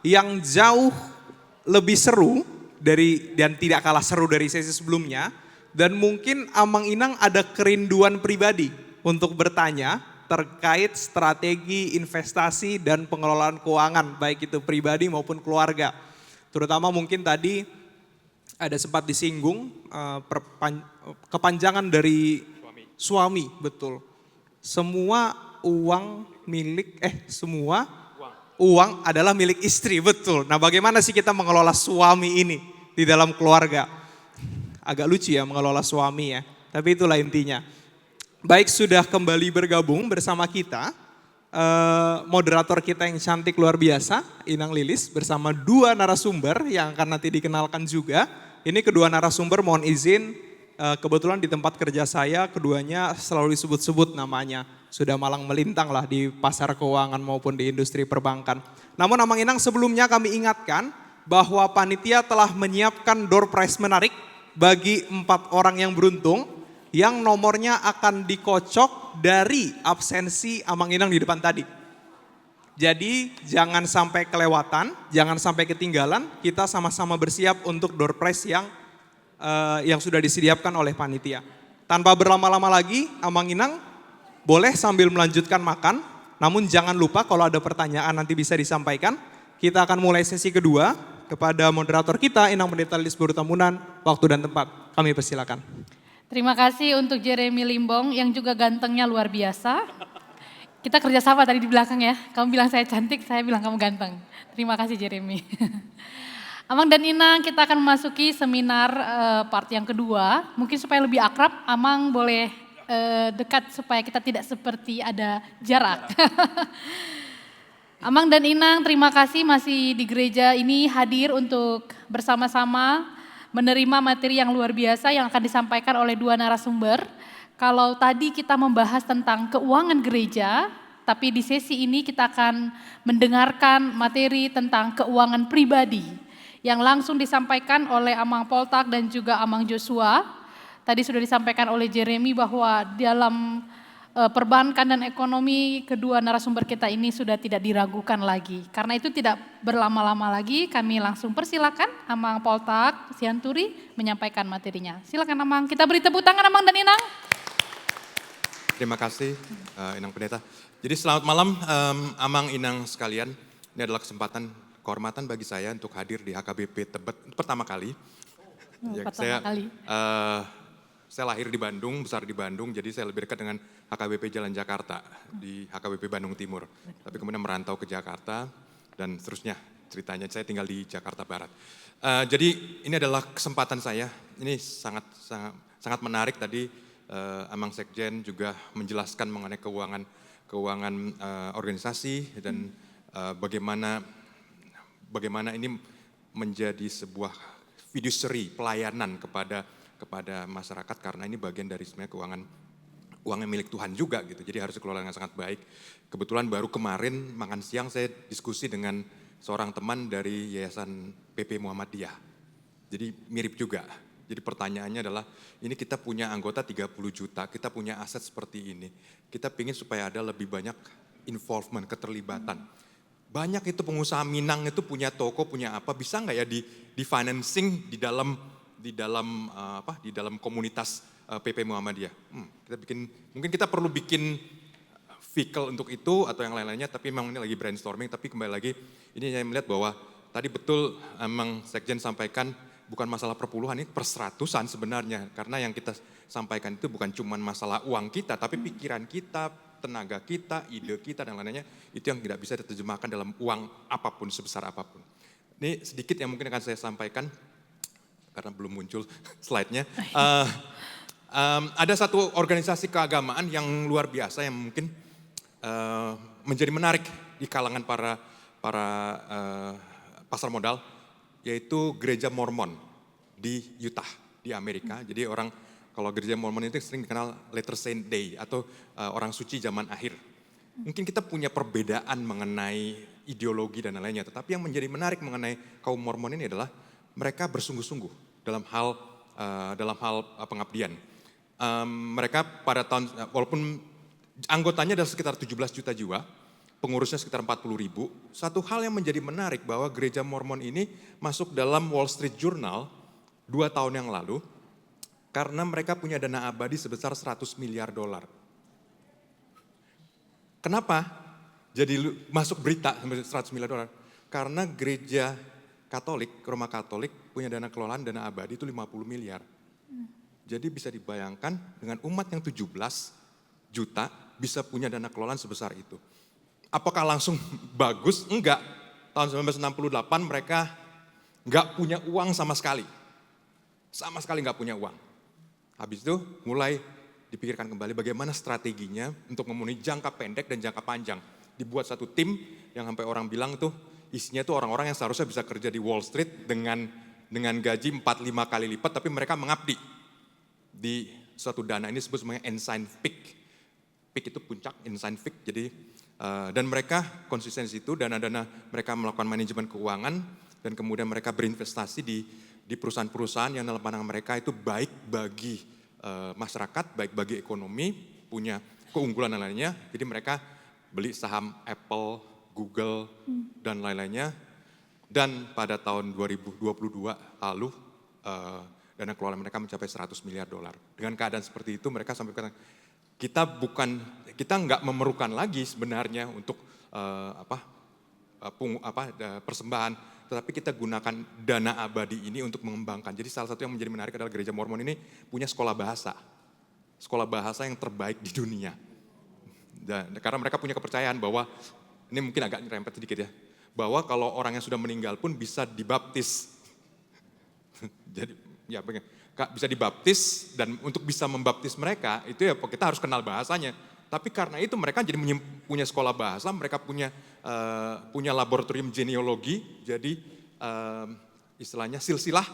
yang jauh lebih seru dan tidak kalah seru dari sesi sebelumnya. Dan mungkin Amang Inang ada kerinduan pribadi untuk bertanya terkait strategi investasi dan pengelolaan keuangan, baik itu pribadi maupun keluarga. Terutama mungkin tadi ada sempat disinggung kepanjangan dari suami, betul. Semua uang adalah milik istri, betul. Nah, bagaimana sih kita mengelola suami ini di dalam keluarga? Agak lucu ya mengelola suami ya, tapi itulah intinya. Baik, sudah kembali bergabung bersama kita moderator kita yang cantik luar biasa, Inang Lilis, bersama dua narasumber yang akan nanti dikenalkan juga. Ini kedua narasumber mohon izin, kebetulan di tempat kerja saya keduanya selalu disebut-sebut namanya. Sudah malang melintang lah di pasar keuangan maupun di industri perbankan. Namun Amang Inang sebelumnya kami ingatkan bahwa panitia telah menyiapkan door prize menarik bagi 4 orang yang beruntung yang nomornya akan dikocok dari absensi Amang Inang di depan tadi. Jadi jangan sampai kelewatan, jangan sampai ketinggalan, kita sama-sama bersiap untuk door prize yang sudah disediakan oleh panitia. Tanpa berlama-lama lagi, Amang Inang boleh sambil melanjutkan makan, namun jangan lupa kalau ada pertanyaan nanti bisa disampaikan. Kita akan mulai sesi kedua kepada moderator kita, Inang Pendeta Lilis Berutamunan, waktu dan tempat. Kami persilakan. Terima kasih untuk Jeremy Limbong yang juga gantengnya luar biasa. Kita kerjasama tadi di belakang ya, kamu bilang saya cantik, saya bilang kamu ganteng. Terima kasih Jeremy. Amang dan Inang, kita akan memasuki seminar part yang kedua. Mungkin supaya lebih akrab, Amang boleh dekat supaya kita tidak seperti ada jarak. Amang dan Inang, terima kasih masih di gereja ini hadir untuk bersama-sama menerima materi yang luar biasa yang akan disampaikan oleh dua narasumber. Kalau tadi kita membahas tentang keuangan gereja, tapi di sesi ini kita akan mendengarkan materi tentang keuangan pribadi yang langsung disampaikan oleh Amang Poltak dan juga Amang Joshua. Tadi sudah disampaikan oleh Jeremy bahwa dalam perbankan dan ekonomi kedua narasumber kita ini sudah tidak diragukan lagi. Karena itu tidak berlama-lama lagi, kami langsung persilakan Amang Poltak Sianturi menyampaikan materinya. Silakan Amang, kita beri tepuk tangan Amang dan Inang. Terima kasih Inang Pendeta. Jadi selamat malam Amang Inang sekalian. Ini adalah kesempatan kehormatan bagi saya untuk hadir di HKBP Tebet pertama kali. Saya lahir di Bandung, besar di Bandung, jadi saya lebih dekat dengan HKBP Jalan Jakarta di HKBP Bandung Timur. Tapi kemudian merantau ke Jakarta dan seterusnya ceritanya saya tinggal di Jakarta Barat. Jadi ini adalah kesempatan saya, ini sangat menarik tadi Amang Sekjen juga menjelaskan mengenai keuangan organisasi dan bagaimana ini menjadi sebuah fiduciary pelayanan kepada masyarakat karena ini bagian dari sebenarnya uangnya milik Tuhan juga gitu. Jadi harus dikelola dengan sangat baik. Kebetulan baru kemarin makan siang saya diskusi dengan seorang teman dari Yayasan PP Muhammadiyah. Jadi mirip juga. Jadi pertanyaannya adalah ini kita punya anggota 30 juta, kita punya aset seperti ini. Kita ingin supaya ada lebih banyak involvement, keterlibatan. Banyak itu pengusaha Minang itu punya toko, punya apa, bisa nggak ya di financing di dalam komunitas PP Muhammadiyah. Mungkin kita perlu bikin vehicle untuk itu atau yang lain-lainnya, tapi memang ini lagi brainstorming. Tapi kembali lagi, ini saya melihat bahwa tadi betul memang Sekjen sampaikan bukan masalah perpuluhan, ini perseratusan sebenarnya. Karena yang kita sampaikan itu bukan cuma masalah uang kita, tapi pikiran kita, tenaga kita, ide kita dan lain-lainnya, itu yang tidak bisa diterjemahkan dalam uang apapun, sebesar apapun. Ini sedikit yang mungkin akan saya sampaikan, karena belum muncul slide-nya. Ada satu organisasi keagamaan yang luar biasa yang mungkin menjadi menarik di kalangan para pasar modal, yaitu Gereja Mormon di Utah, di Amerika. Jadi kalau Gereja Mormon itu sering dikenal Latter Saint Day atau orang suci zaman akhir. Mungkin kita punya perbedaan mengenai ideologi dan lain-lainnya, tetapi yang menjadi menarik mengenai kaum Mormon ini adalah mereka bersungguh-sungguh dalam hal pengabdian. Mereka pada walaupun anggotanya ada sekitar 17 juta jiwa, pengurusnya sekitar 40.000. Satu hal yang menjadi menarik bahwa gereja Mormon ini masuk dalam Wall Street Journal 2 tahun yang lalu karena mereka punya dana abadi sebesar 100 miliar dolar. Kenapa jadi masuk berita sampai 100 miliar dolar? Karena gereja Katolik, Roma Katolik punya dana kelolaan dana abadi itu 50 miliar. Jadi bisa dibayangkan dengan umat yang 17 juta bisa punya dana kelolaan sebesar itu. Apakah langsung bagus? Enggak. Tahun 1968 mereka enggak punya uang sama sekali. Sama sekali enggak punya uang. Habis itu mulai dipikirkan kembali bagaimana strateginya untuk memenuhi jangka pendek dan jangka panjang. Dibuat satu tim yang sampai orang bilang tuh isinya tuh orang-orang yang seharusnya bisa kerja di Wall Street dengan gaji 4-5 kali lipat, tapi mereka mengabdi di suatu dana ini disebut sebagai Ensign Peak. Peak itu puncak, Ensign Peak. Jadi dan mereka konsisten di situ, dana-dana mereka melakukan manajemen keuangan dan kemudian mereka berinvestasi di perusahaan-perusahaan yang dalam pandangan mereka itu baik bagi masyarakat, baik bagi ekonomi, punya keunggulan dan lainnya. Jadi mereka beli saham Apple, Google, dan lain-lainnya. Dan pada tahun 2022 lalu dana kelolaan mereka mencapai 100 miliar dolar. Dengan keadaan seperti itu mereka sampai kata kita nggak memerlukan lagi sebenarnya untuk persembahan, tetapi kita gunakan dana abadi ini untuk mengembangkan. Jadi salah satu yang menjadi menarik adalah gereja Mormon ini punya sekolah bahasa yang terbaik di dunia. Dan karena mereka punya kepercayaan bahwa ini mungkin agak nyerempet sedikit ya, bahwa kalau orang yang sudah meninggal pun bisa dibaptis. Jadi ya bisa dibaptis, dan untuk bisa membaptis mereka itu ya kita harus kenal bahasanya. Tapi karena itu mereka jadi punya sekolah bahasa, mereka punya laboratorium genealogi, jadi istilahnya silsilah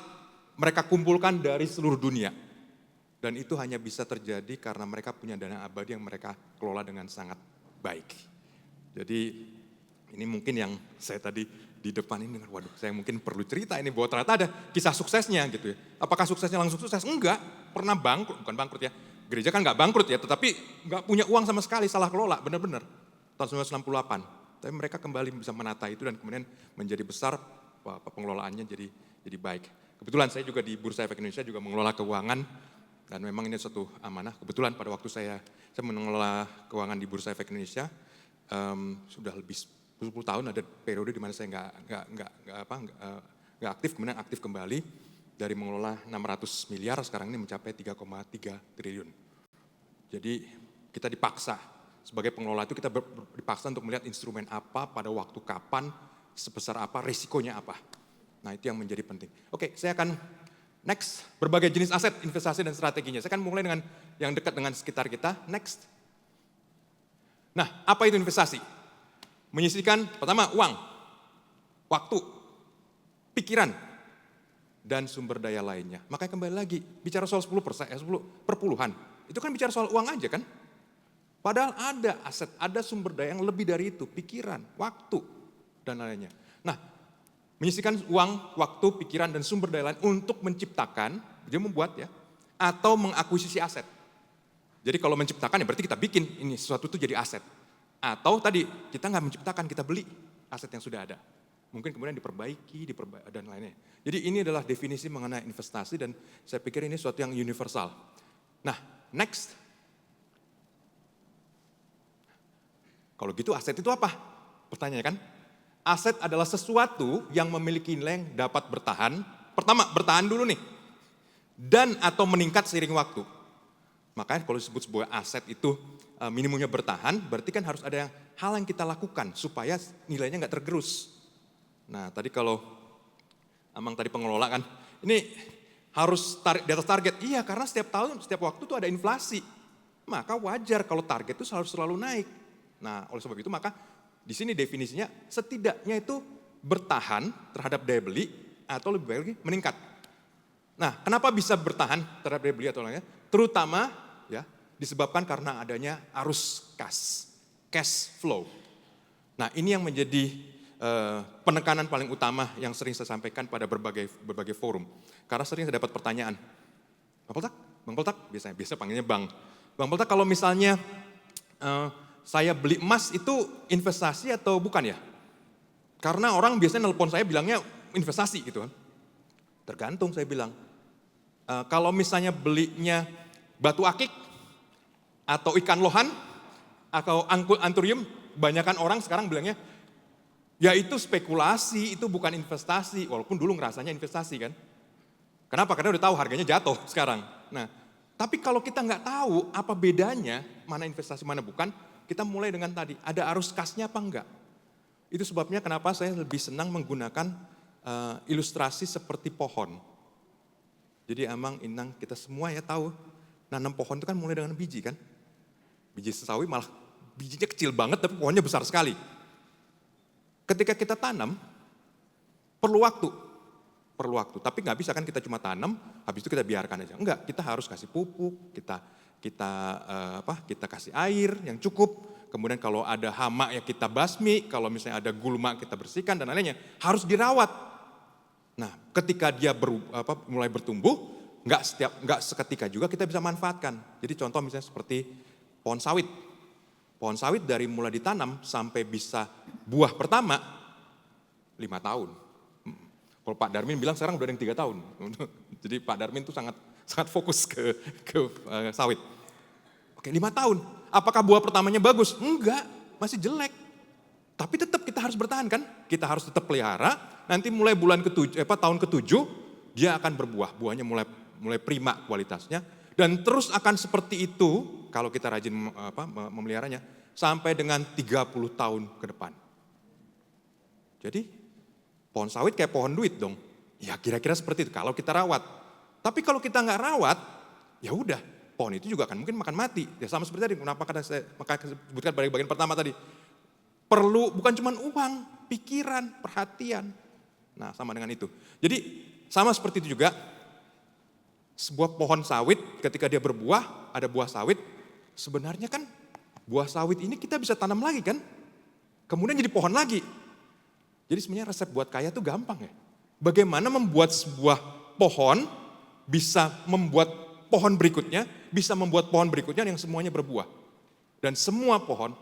mereka kumpulkan dari seluruh dunia. Dan itu hanya bisa terjadi karena mereka punya dana abadi yang mereka kelola dengan sangat baik. Jadi ini mungkin yang saya tadi di depan ini, waduh saya mungkin perlu cerita ini bahwa ternyata ada kisah suksesnya gitu ya. Apakah suksesnya langsung sukses? Enggak, pernah bangkrut, bukan bangkrut ya. Gereja kan enggak bangkrut ya, tetapi enggak punya uang sama sekali, salah kelola, benar-benar. Tahun 1968, tapi mereka kembali bisa menata itu dan kemudian menjadi besar, pengelolaannya jadi baik. Kebetulan saya juga di Bursa Efek Indonesia juga mengelola keuangan, dan memang ini suatu amanah. Kebetulan pada waktu saya mengelola keuangan di Bursa Efek Indonesia, sudah lebih 10 tahun ada periode di mana saya nggak aktif, kemudian aktif kembali dari mengelola 600 miliar, sekarang ini mencapai 3,3 triliun. Jadi kita dipaksa, sebagai pengelola itu kita dipaksa untuk melihat instrumen apa, pada waktu kapan, sebesar apa, risikonya apa. Nah itu yang menjadi penting. Oke, saya akan next, berbagai jenis aset, investasi dan strateginya. Saya akan mulai dengan yang dekat dengan sekitar kita, next. Nah, apa itu investasi? Menyisihkan pertama uang, waktu, pikiran, dan sumber daya lainnya. Makanya kembali lagi, bicara soal 10%, 10 perpuluhan, itu kan bicara soal uang aja kan? Padahal ada aset, ada sumber daya yang lebih dari itu, pikiran, waktu, dan lainnya. Nah, menyisihkan uang, waktu, pikiran, dan sumber daya lain untuk menciptakan, dia membuat ya, atau mengakuisisi aset. Jadi kalau menciptakan ya berarti kita bikin ini sesuatu itu jadi aset. Atau tadi kita nggak menciptakan, kita beli aset yang sudah ada. Mungkin kemudian diperbaiki, dan lainnya. Jadi ini adalah definisi mengenai investasi dan saya pikir ini sesuatu yang universal. Nah, next. Kalau gitu aset itu apa? Pertanyaannya kan? Aset adalah sesuatu yang memiliki nilai yang dapat bertahan. Pertama, bertahan dulu nih. Dan atau meningkat seiring waktu. Makanya kalau disebut sebuah aset itu minimumnya bertahan, berarti kan harus ada hal yang kita lakukan supaya nilainya nggak tergerus. Nah tadi kalau Amang tadi pengelola kan, ini harus di atas target. Iya karena setiap tahun, setiap waktu tuh ada inflasi. Maka wajar kalau target itu harus selalu naik. Nah oleh sebab itu maka di sini definisinya setidaknya itu bertahan terhadap daya beli atau lebih baik lagi meningkat. Nah kenapa bisa bertahan terhadap daya beli atau lainnya? Terutama ya disebabkan karena adanya arus cash flow. Nah ini yang menjadi penekanan paling utama yang sering saya sampaikan pada berbagai forum. Karena sering saya dapat pertanyaan, Bang Poltak, biasa panggilnya Bang Poltak kalau misalnya saya beli emas itu investasi atau bukan ya? Karena orang biasanya nelpon saya bilangnya investasi gitu kan. Tergantung saya bilang. Kalau misalnya belinya batu akik atau ikan lohan atau anturium, banyakan orang sekarang bilangnya ya itu spekulasi, itu bukan investasi. Walaupun dulu ngerasanya investasi kan. Kenapa? Karena udah tahu harganya jatuh sekarang. Nah, tapi kalau kita nggak tahu apa bedanya, mana investasi mana bukan, kita mulai dengan tadi, ada arus kasnya apa enggak. Itu sebabnya kenapa saya lebih senang menggunakan ilustrasi seperti pohon. Jadi Amang, Inang, kita semua ya tahu, nanam pohon itu kan mulai dengan biji kan. Biji sawi malah bijinya kecil banget tapi pohonnya besar sekali. Ketika kita tanam, perlu waktu. Tapi nggak bisa kan kita cuma tanam, habis itu kita biarkan aja. Enggak, kita harus kasih pupuk, kita kasih air yang cukup. Kemudian kalau ada hama ya kita basmi, kalau misalnya ada gulma kita bersihkan dan lainnya, harus dirawat. Nah, ketika dia mulai bertumbuh, nggak seketika juga kita bisa manfaatkan. Jadi contoh misalnya seperti pohon sawit. Pohon sawit dari mulai ditanam sampai bisa buah pertama 5 tahun. Kalau Pak Darmin bilang sekarang udah ada yang 3 tahun. Jadi Pak Darmin itu sangat fokus ke sawit. Oke, 5 tahun. Apakah buah pertamanya bagus? Enggak, masih jelek. Tapi tetap kita harus bertahan kan? Kita harus tetap pelihara. Nanti mulai tahun ke-7 dia akan berbuah. Buahnya mulai prima kualitasnya dan terus akan seperti itu kalau kita rajin memeliharanya sampai dengan 30 tahun ke depan. Jadi pohon sawit kayak pohon duit dong. Ya kira-kira seperti itu kalau kita rawat. Tapi kalau kita nggak rawat, ya udah pohon itu juga akan mungkin makan mati. Ya sama seperti tadi, kenapa saya sebutkan pada bagian pertama tadi. Perlu bukan cuma uang, pikiran, perhatian. Nah sama dengan itu. Jadi sama seperti itu juga, sebuah pohon sawit ketika dia berbuah, ada buah sawit, sebenarnya kan buah sawit ini kita bisa tanam lagi kan. Kemudian jadi pohon lagi. Jadi sebenarnya resep buat kaya itu gampang ya. Bagaimana membuat sebuah pohon bisa membuat pohon berikutnya, bisa membuat pohon berikutnya yang semuanya berbuah. Dan semua pohon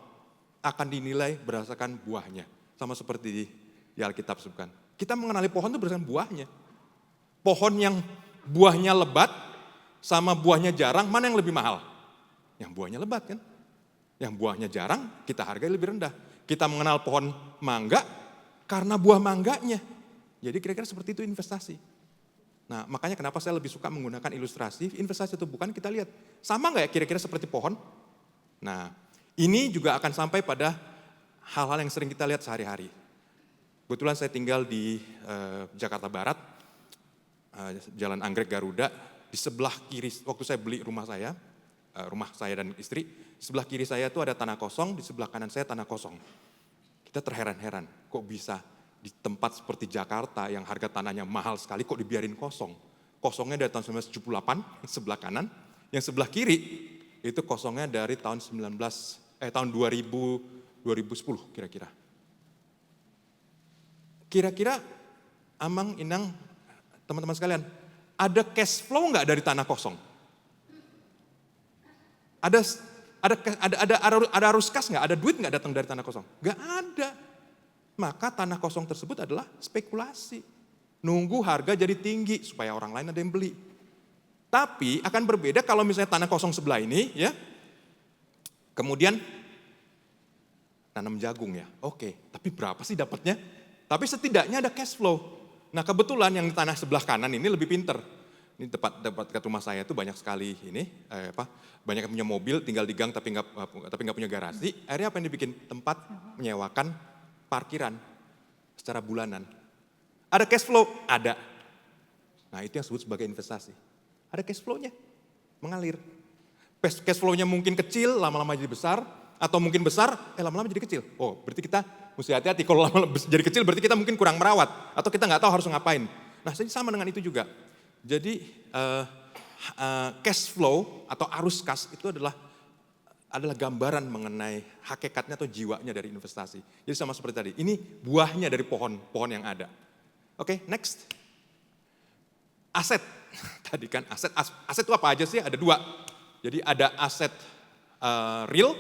akan dinilai berdasarkan buahnya. Sama seperti di Alkitab sebutkan. Kita mengenali pohon itu berdasarkan buahnya. Pohon yang buahnya lebat sama buahnya jarang, mana yang lebih mahal? Yang buahnya lebat kan? Yang buahnya jarang, kita hargai lebih rendah. Kita mengenal pohon mangga karena buah mangganya. Jadi kira-kira seperti itu investasi. Nah makanya kenapa saya lebih suka menggunakan ilustrasi, investasi itu bukan kita lihat. Sama nggak ya kira-kira seperti pohon? Nah ini juga akan sampai pada hal-hal yang sering kita lihat sehari-hari. Kebetulan saya tinggal di Jakarta Barat, Jalan Anggrek Garuda, di sebelah kiri, waktu saya beli rumah saya dan istri, sebelah kiri saya itu ada tanah kosong, di sebelah kanan saya tanah kosong. Kita terheran-heran, kok bisa di tempat seperti Jakarta yang harga tanahnya mahal sekali kok dibiarin kosong. Kosongnya dari tahun 1978 sebelah kanan, yang sebelah kiri itu kosongnya dari tahun 2010 kira-kira. Kira-kira Amang, Inang, teman-teman sekalian, ada cash flow nggak dari tanah kosong? Ada arus kas nggak? Ada duit nggak datang dari tanah kosong? Nggak ada. Maka tanah kosong tersebut adalah spekulasi. Nunggu harga jadi tinggi supaya orang lain ada yang beli. Tapi akan berbeda kalau misalnya tanah kosong sebelah ini ya. Kemudian tanam jagung ya. Oke, tapi berapa sih dapatnya? Tapi setidaknya ada cash flow. Nah kebetulan yang tanah sebelah kanan ini lebih pinter. Ini tempat dekat rumah saya itu banyak sekali banyak yang punya mobil tinggal di gang tapi nggak punya garasi. Akhirnya apa yang dibikin? Tempat menyewakan parkiran secara bulanan. Ada cash flow? Ada. Nah itu yang disebut sebagai investasi. Ada cash flow-nya, mengalir. Cash flow-nya mungkin kecil, lama-lama jadi besar. Atau mungkin besar, lama-lama jadi kecil. Oh berarti kita mesti hati-hati, kalau lama-lama jadi kecil berarti kita mungkin kurang merawat. Atau kita nggak tahu harus ngapain. Nah sama dengan itu juga. Jadi cash flow atau arus kas itu adalah gambaran mengenai hakikatnya atau jiwanya dari investasi. Jadi sama seperti tadi, ini buahnya dari pohon yang ada. Oke, next. Aset. Tadi kan aset itu apa aja sih? Ada 2. Jadi ada aset real,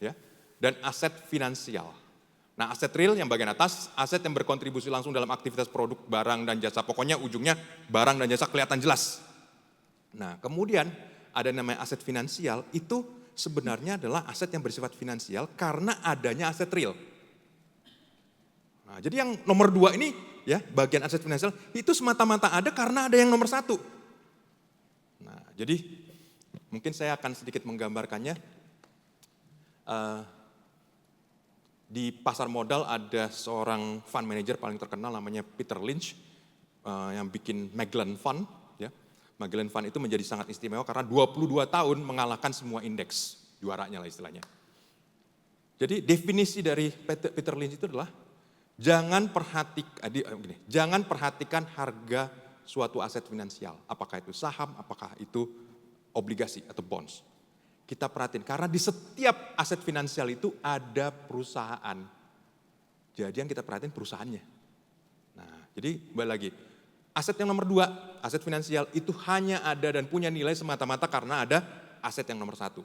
ya. dan aset finansial. Nah, aset real yang bagian atas, aset yang berkontribusi langsung dalam aktivitas produk, barang, dan jasa. Pokoknya ujungnya barang dan jasa kelihatan jelas. Nah, kemudian ada namanya aset finansial, itu sebenarnya adalah aset yang bersifat finansial karena adanya aset real. Nah, jadi yang nomor 2 ini, ya, bagian aset finansial, itu semata-mata ada karena ada yang nomor 1. Nah, jadi mungkin saya akan sedikit menggambarkannya. Di pasar modal ada seorang fund manager paling terkenal namanya Peter Lynch yang bikin Magellan Fund. Ya. Magellan Fund itu menjadi sangat istimewa karena 22 tahun mengalahkan semua indeks, juaranya lah istilahnya. Jadi definisi dari Peter Lynch itu adalah jangan perhatikan harga suatu aset finansial, apakah itu saham, apakah itu obligasi atau bonds. Kita perhatiin, karena di setiap aset finansial itu ada perusahaan. Jadi yang kita perhatiin perusahaannya. Nah, jadi balik lagi, aset yang nomor 2, aset finansial itu hanya ada dan punya nilai semata-mata karena ada aset yang nomor 1.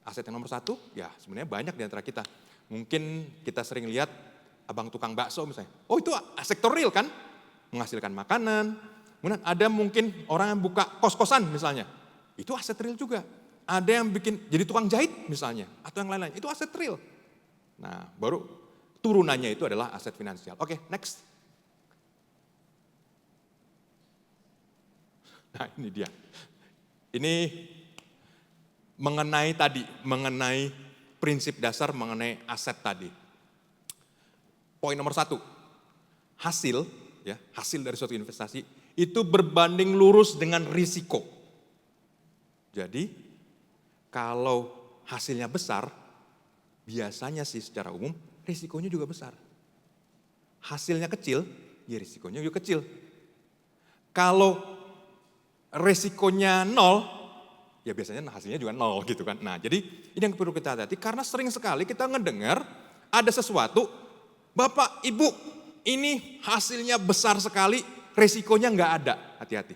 Aset yang nomor 1, ya sebenarnya banyak di antara kita. Mungkin kita sering lihat abang tukang bakso misalnya. Oh itu sektor real kan, menghasilkan makanan. Kemudian ada mungkin orang yang buka kos-kosan misalnya, itu aset real juga. Ada yang bikin jadi tukang jahit misalnya, atau yang lain-lain, itu aset real. Nah, baru turunannya itu adalah aset finansial. Oke, next. Nah, ini dia. Ini mengenai prinsip dasar mengenai aset tadi. Poin nomor 1, hasil dari suatu investasi itu berbanding lurus dengan risiko. Jadi, kalau hasilnya besar, biasanya sih secara umum risikonya juga besar. Hasilnya kecil, ya risikonya juga kecil. Kalau risikonya 0, ya biasanya hasilnya juga 0 gitu kan. Nah jadi ini yang perlu kita hati-hati karena sering sekali kita ngedengar ada sesuatu, Bapak, Ibu, ini hasilnya besar sekali, risikonya nggak ada, hati-hati.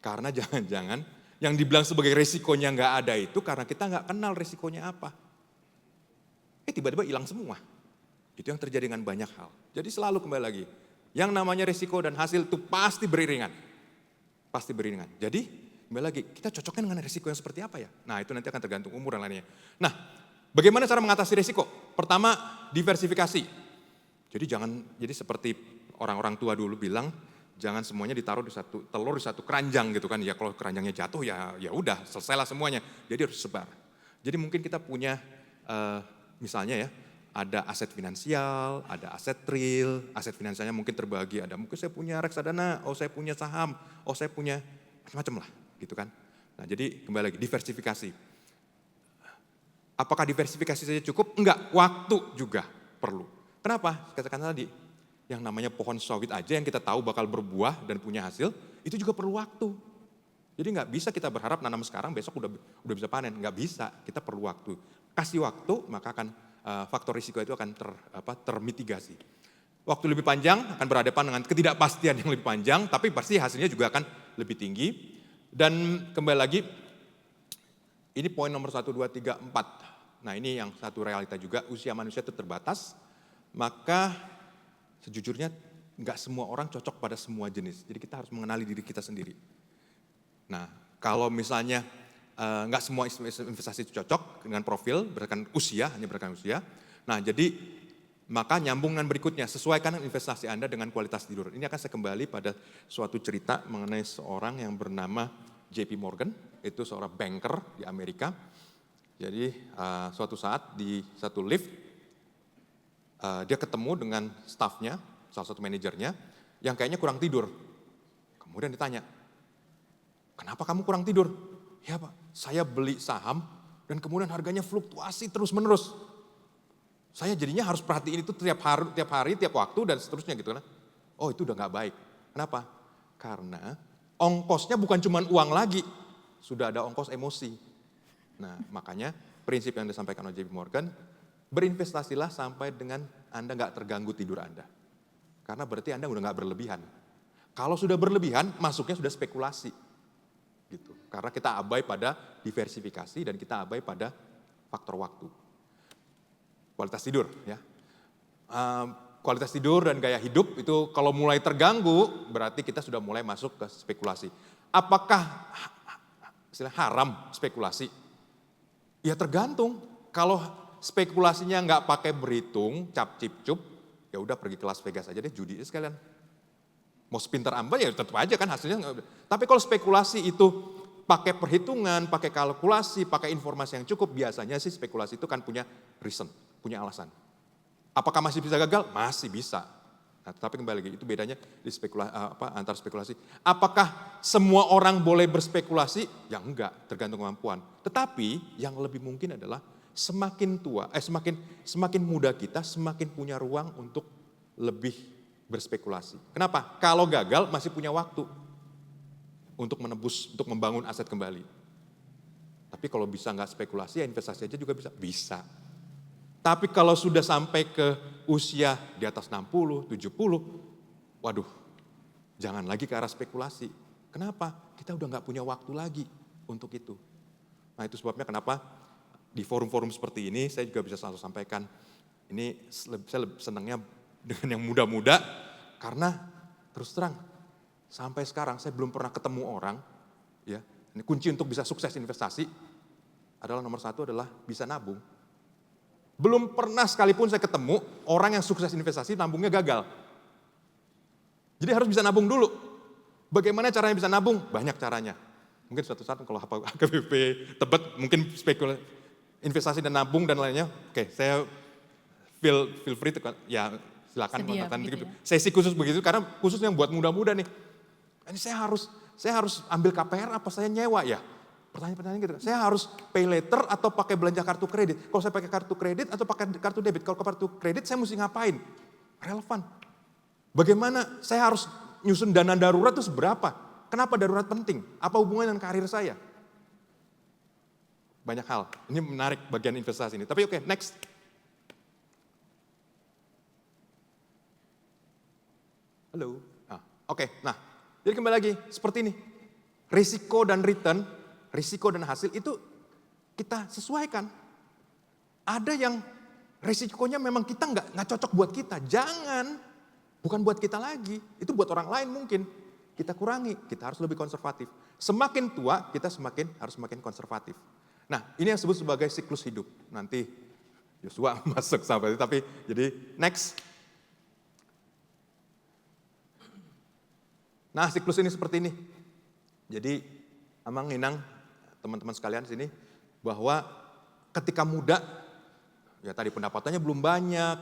Karena jangan-jangan yang dibilang sebagai resikonya nggak ada itu karena kita nggak kenal resikonya apa. Tiba-tiba hilang semua. Itu yang terjadi dengan banyak hal. Jadi selalu kembali lagi, yang namanya resiko dan hasil itu pasti beriringan. Pasti beriringan. Jadi kembali lagi, kita cocokkan dengan resiko yang seperti apa ya? Nah itu nanti akan tergantung umur dan lainnya. Nah bagaimana cara mengatasi resiko? Pertama, diversifikasi. Jadi seperti orang-orang tua dulu bilang, jangan semuanya ditaruh di telur di satu keranjang gitu kan. Ya kalau keranjangnya jatuh ya udah selesailah semuanya. Jadi harus sebar. Jadi mungkin kita punya misalnya ya ada aset finansial, ada aset real. Aset finansialnya mungkin terbagi, mungkin saya punya reksadana, saya punya saham, saya punya macam-macam lah gitu kan. Nah jadi kembali lagi diversifikasi. Apakah diversifikasi saja cukup? Enggak, waktu juga perlu. Kenapa? Katakan tadi. Yang namanya pohon sawit aja yang kita tahu bakal berbuah dan punya hasil, itu juga perlu waktu. Jadi nggak bisa kita berharap nanam sekarang besok udah bisa panen, nggak bisa. Kita perlu waktu. Kasih waktu maka akan faktor risiko itu akan termitigasi. Waktu lebih panjang akan berhadapan dengan ketidakpastian yang lebih panjang, tapi pasti hasilnya juga akan lebih tinggi. Dan kembali lagi, ini poin nomor 1, 2, 3, 4. Nah ini yang satu realita juga, usia manusia itu terbatas, maka sejujurnya nggak semua orang cocok pada semua jenis. Jadi kita harus mengenali diri kita sendiri. Nah kalau misalnya nggak semua investasi itu cocok dengan profil, berdasarkan usia, hanya berdasarkan usia. Nah jadi maka nyambung dengan berikutnya, sesuaikan investasi Anda dengan kualitas tidur. Ini akan saya kembali pada suatu cerita mengenai seorang yang bernama JP Morgan, itu seorang banker di Amerika. Jadi suatu saat di satu lift, dia ketemu dengan stafnya, salah satu manajernya, yang kayaknya kurang tidur. Kemudian ditanya, kenapa kamu kurang tidur? Ya Pak, saya beli saham dan kemudian harganya fluktuasi terus-menerus. Saya jadinya harus perhatiin itu tiap hari, tiap waktu dan seterusnya gitu kan. Oh itu udah gak baik. Kenapa? Karena ongkosnya bukan cuma uang lagi, sudah ada ongkos emosi. Nah makanya prinsip yang disampaikan oleh JP Morgan, berinvestasilah sampai dengan Anda nggak terganggu tidur Anda. Karena berarti Anda udah nggak berlebihan. Kalau sudah berlebihan, masuknya sudah spekulasi. Gitu. Karena kita abai pada diversifikasi dan kita abai pada faktor waktu. Kualitas tidur ya. Kualitas tidur dan gaya hidup itu kalau mulai terganggu berarti kita sudah mulai masuk ke spekulasi. Apakah haram spekulasi? Ya tergantung. Kalau spekulasinya nggak pakai berhitung, cap cip cup, ya udah pergi ke Las Vegas aja deh, judi sekalian. Mau sepintar Anda ya tetap aja kan hasilnya. Tapi kalau spekulasi itu pakai perhitungan, pakai kalkulasi, pakai informasi yang cukup, biasanya sih spekulasi itu kan punya reason, punya alasan. Apakah masih bisa gagal? Masih bisa. Nah, tapi kembali lagi, itu bedanya di antar spekulasi. Apakah semua orang boleh berspekulasi? Ya enggak, tergantung kemampuan. Tetapi yang lebih mungkin adalah semakin tua, semakin muda kita, semakin punya ruang untuk lebih berspekulasi. Kenapa? Kalau gagal masih punya waktu untuk menebus, untuk membangun aset kembali. Tapi kalau bisa nggak spekulasi, ya investasi aja juga bisa. Bisa. Tapi kalau sudah sampai ke usia di atas 60, 70, waduh, jangan lagi ke arah spekulasi. Kenapa? Kita udah nggak punya waktu lagi untuk itu. Nah itu sebabnya kenapa di forum-forum seperti ini saya juga bisa selalu sampaikan, ini saya senangnya dengan yang muda-muda, karena terus terang, sampai sekarang saya belum pernah ketemu orang, ya ini kunci untuk bisa sukses investasi adalah nomor satu adalah bisa nabung. Belum pernah sekalipun saya ketemu orang yang sukses investasi nabungnya gagal. Jadi harus bisa nabung dulu. Bagaimana caranya bisa nabung? Banyak caranya. Mungkin suatu saat kalau HKBP Tebet mungkin spekulasi investasi dan nabung dan lainnya. Oke, saya feel free to, ya silakan menonton gitu. Sesi khusus begitu karena khusus yang buat muda-muda nih. Ini saya harus ambil KPR apa saya nyewa ya? Pertanyaan-pertanyaan gitu. Saya harus pay later atau pakai belanja kartu kredit? Kalau saya pakai kartu kredit atau pakai kartu debit? Kalau kartu kredit saya mesti ngapain? Relevan. Bagaimana saya harus nyusun dana darurat itu seberapa? Kenapa darurat penting? Apa hubungannya dengan karir saya? Banyak hal. Ini menarik bagian investasi ini. Tapi oke, next. Halo. Oke, nah jadi kembali lagi seperti ini. Risiko dan return, risiko dan hasil itu kita sesuaikan. Ada yang risikonya memang kita nggak cocok buat kita. Jangan, bukan buat kita lagi. Itu buat orang lain mungkin. Kita kurangi, kita harus lebih konservatif. Semakin tua kita harus semakin konservatif. Nah ini yang disebut sebagai siklus hidup. Nanti Yosua masuk sampai itu. Tapi jadi next. Nah siklus ini seperti ini. Jadi Amang Inang, teman-teman sekalian sini, bahwa ketika muda, ya tadi pendapatannya belum banyak,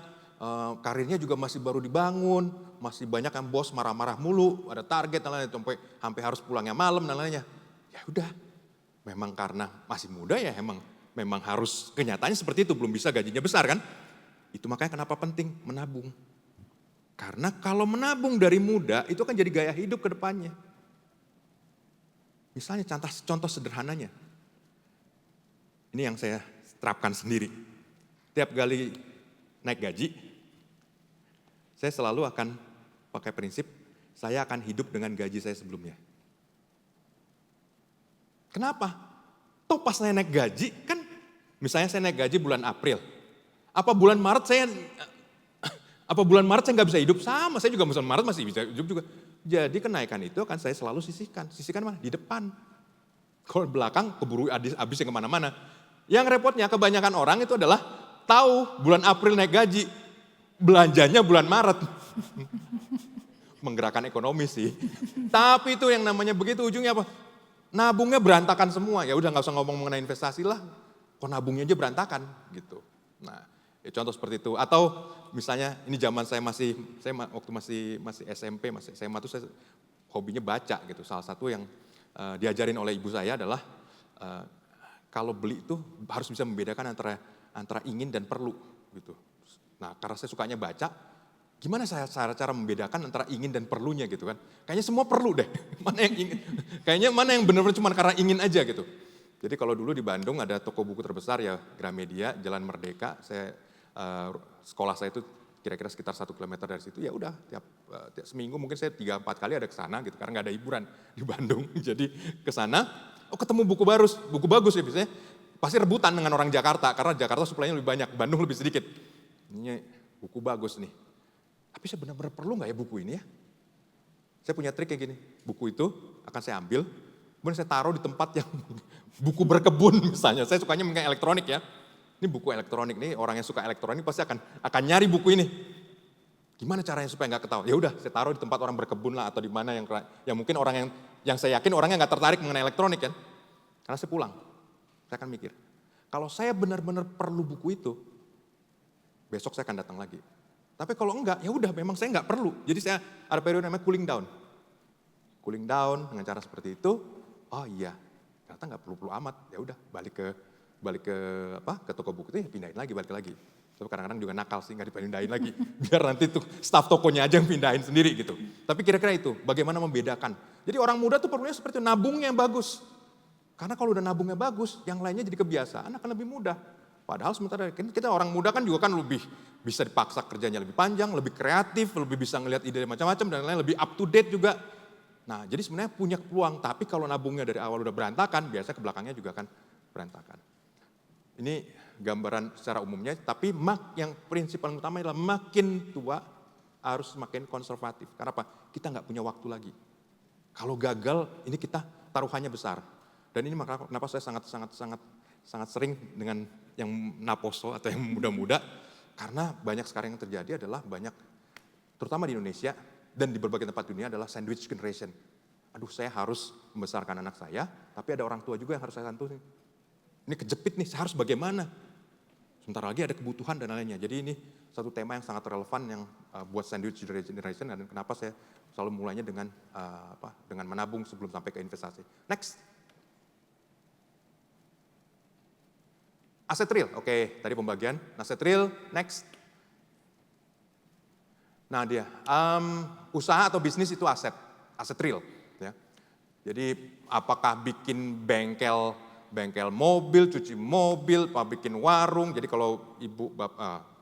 karirnya juga masih baru dibangun, masih banyak yang bos marah-marah mulu, ada target dan lain-lain, sampai harus pulangnya malam dan lainnya. Ya udah, memang karena masih muda ya memang harus kenyataannya seperti itu, belum bisa gajinya besar kan. Itu makanya kenapa penting menabung. Karena kalau menabung dari muda itu akan jadi gaya hidup ke depannya. Misalnya contoh sederhananya. Ini yang saya terapkan sendiri. Tiap kali naik gaji, saya selalu akan pakai prinsip, saya akan hidup dengan gaji saya sebelumnya. Kenapa? Toh pas saya naik gaji, kan misalnya saya naik gaji bulan April. Apa bulan Maret saya nggak bisa hidup? Sama, saya juga bulan Maret masih bisa hidup juga. Jadi kenaikan itu akan saya selalu sisihkan. Sisihkan mana? Di depan. Kalau belakang keburu habisnya kemana-mana. Yang repotnya kebanyakan orang itu adalah tahu bulan April naik gaji, belanjanya bulan Maret. Menggerakkan ekonomi sih. Tapi itu yang namanya begitu ujungnya apa? Nabungnya berantakan semua. Ya udah nggak usah ngomong mengenai investasi lah. Kok nabungnya aja berantakan gitu. Nah, ya contoh seperti itu. Atau misalnya ini zaman saya waktu masih SMP, masih SMA tuh saya hobinya baca gitu. Salah satu yang diajarin oleh ibu saya adalah kalau beli itu harus bisa membedakan antara ingin dan perlu gitu. Nah, karena saya sukanya baca, gimana saya cara membedakan antara ingin dan perlunya gitu kan? Kayaknya semua perlu deh. Mana yang ingin? Kayaknya mana yang benar-benar cuma karena ingin aja gitu. Jadi kalau dulu di Bandung ada toko buku terbesar ya Gramedia, Jalan Merdeka. Sekolah saya itu kira-kira sekitar 1 kilometer dari situ. Ya udah tiap seminggu mungkin saya 3-4 kali ada ke sana gitu karena nggak ada hiburan di Bandung. Jadi ke sana, ketemu buku bagus ya biasanya. pasti rebutan dengan orang Jakarta, karena Jakarta suplainya lebih banyak, Bandung lebih sedikit. Ini buku bagus nih. Tapi saya benar-benar perlu nggak ya buku ini ya? Saya punya trik kayak gini, buku itu akan saya ambil, kemudian saya taruh di tempat yang buku berkebun misalnya. Saya sukanya megang elektronik ya. Ini buku elektronik nih, orang yang suka elektronik pasti akan nyari buku ini. Gimana caranya supaya nggak ketahuan? Ya udah, saya taruh di tempat orang berkebun lah atau di mana yang mungkin orang yang saya yakin orangnya nggak tertarik mengenai elektronik kan. Karena saya pulang, saya akan mikir, kalau saya benar-benar perlu buku itu, besok saya akan datang lagi. Tapi kalau enggak, ya udah memang saya nggak perlu. Jadi saya ada periode namanya cooling down. Cooling down dengan cara seperti itu, oh iya, ternyata nggak perlu-perlu amat. Ya udah, balik ke toko buku itu ya pindahin lagi, balik lagi. Tapi kadang-kadang juga nakal sih, nggak dipindahin lagi. Biar nanti tuh staf tokonya aja yang pindahin sendiri gitu. Tapi kira-kira itu, bagaimana membedakan. Jadi orang muda tuh perlunya seperti itu, nabungnya yang bagus. Karena kalau udah nabungnya bagus, yang lainnya jadi kebiasaan akan lebih mudah. Padahal sementara kita orang muda kan juga kan lebih bisa dipaksa kerjanya lebih panjang, lebih kreatif, lebih bisa ngelihat ide macam-macam dan lain-lain, lebih up to date juga. Nah jadi sebenarnya punya peluang, tapi kalau nabungnya dari awal udah berantakan, biasanya ke belakangnya juga akan berantakan. Ini gambaran secara umumnya, tapi yang prinsip paling utama adalah makin tua harus makin konservatif. Karena apa? Kita nggak punya waktu lagi. Kalau gagal, ini kita taruhannya besar. Dan ini makanya kenapa saya sangat sering dengan yang naposo atau yang muda-muda, karena banyak sekarang yang terjadi adalah banyak, terutama di Indonesia dan di berbagai tempat dunia adalah sandwich generation. Aduh, saya harus membesarkan anak saya, tapi ada orang tua juga yang harus saya santunin. Ini kejepit nih, saya harus bagaimana? Sebentar lagi ada kebutuhan dan lainnya. Jadi ini satu tema yang sangat relevan yang buat sandwich generation dan kenapa saya selalu mulainya dengan dengan menabung sebelum sampai ke investasi. Next. Aset real, oke, tadi pembagian. Aset real, next. Nah dia, usaha atau bisnis itu aset real. Ya. Jadi apakah bikin bengkel mobil, cuci mobil, bikin warung. Jadi kalau ibu,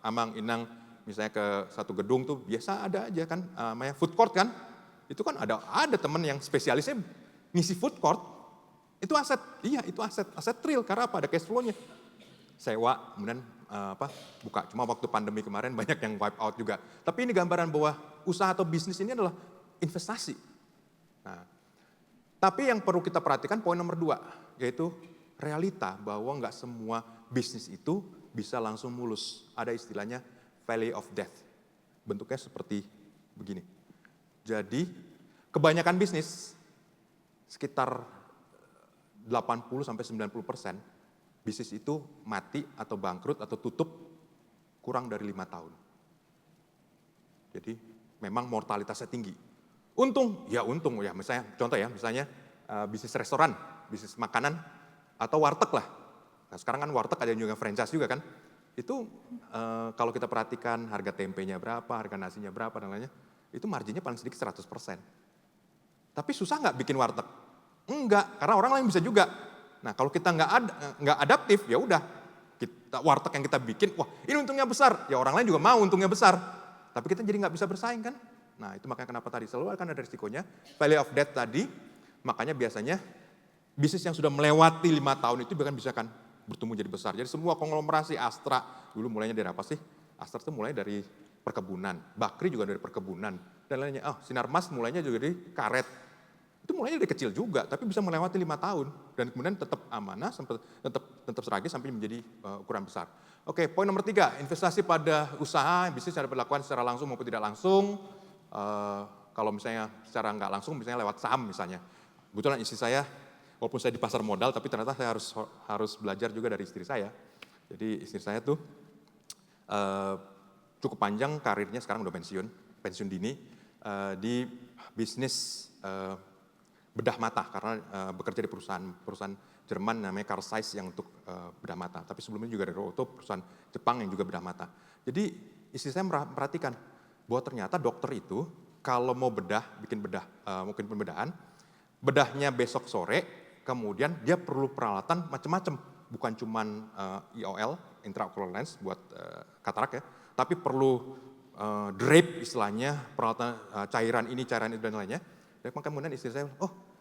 amang, inang misalnya ke satu gedung tuh biasa ada aja kan, namanya food court kan. Itu kan ada teman yang spesialisnya ngisi food court. Itu aset, iya itu aset real. Karena apa? Ada cash flow-nya. Sewa, kemudian buka. Cuma waktu pandemi kemarin banyak yang wipe out juga. Tapi ini gambaran bahwa usaha atau bisnis ini adalah investasi. Nah, tapi yang perlu kita perhatikan poin nomor 2, yaitu realita bahwa nggak semua bisnis itu bisa langsung mulus. Ada istilahnya valley of death. Bentuknya seperti begini. Jadi kebanyakan bisnis, sekitar 80-90%, bisnis itu mati atau bangkrut atau tutup kurang dari 5 tahun. Jadi memang mortalitasnya tinggi. Untung ya misalnya contoh ya, misalnya bisnis restoran, bisnis makanan atau warteg lah. Nah, sekarang kan warteg ada juga franchise juga kan. Itu kalau kita perhatikan harga tempenya berapa, harga nasinya berapa dan lainnya, itu marginnya paling sedikit 100%. Tapi susah nggak bikin warteg? Enggak, karena orang lain bisa juga. Nah kalau kita nggak adaptif, ya udah warteg yang kita bikin, wah ini untungnya besar, ya orang lain juga mau untungnya besar. Tapi kita jadi nggak bisa bersaing kan? Nah itu makanya kenapa tadi selalu akan ada risikonya, valley of death tadi, makanya biasanya bisnis yang sudah melewati 5 tahun itu bahkan bisa kan bertumbuh jadi besar. Jadi semua konglomerasi Astra, dulu mulainya dari apa sih? Astra itu mulai dari perkebunan, Bakri juga dari perkebunan, dan lainnya. Sinarmas mulainya juga dari karet. Itu mulainya dari kecil juga, tapi bisa melewati 5 tahun. Dan kemudian tetap amanah, tetap seragam sampai menjadi ukuran besar. Oke, poin nomor 3, investasi pada usaha, bisnis yang dilakukan secara langsung maupun tidak langsung. Kalau misalnya secara nggak langsung, misalnya lewat saham misalnya. Kebetulan istri saya, walaupun saya di pasar modal, tapi ternyata saya harus belajar juga dari istri saya. Jadi istri saya tuh cukup panjang karirnya, sekarang udah pensiun dini, di bisnis bedah mata, karena bekerja di perusahaan Jerman namanya Carl Zeiss yang untuk bedah mata. Tapi sebelumnya juga dari Roto, perusahaan Jepang yang juga bedah mata. Jadi istri saya memperhatikan bahwa ternyata dokter itu kalau mau bikin bedah, mungkin pembedahan, bedahnya besok sore, kemudian dia perlu peralatan macam-macam. Bukan cuma IOL, intraocular lens buat katarak ya, tapi perlu drape istilahnya, peralatan cairan ini dan lainnya. Dan kemudian istri saya,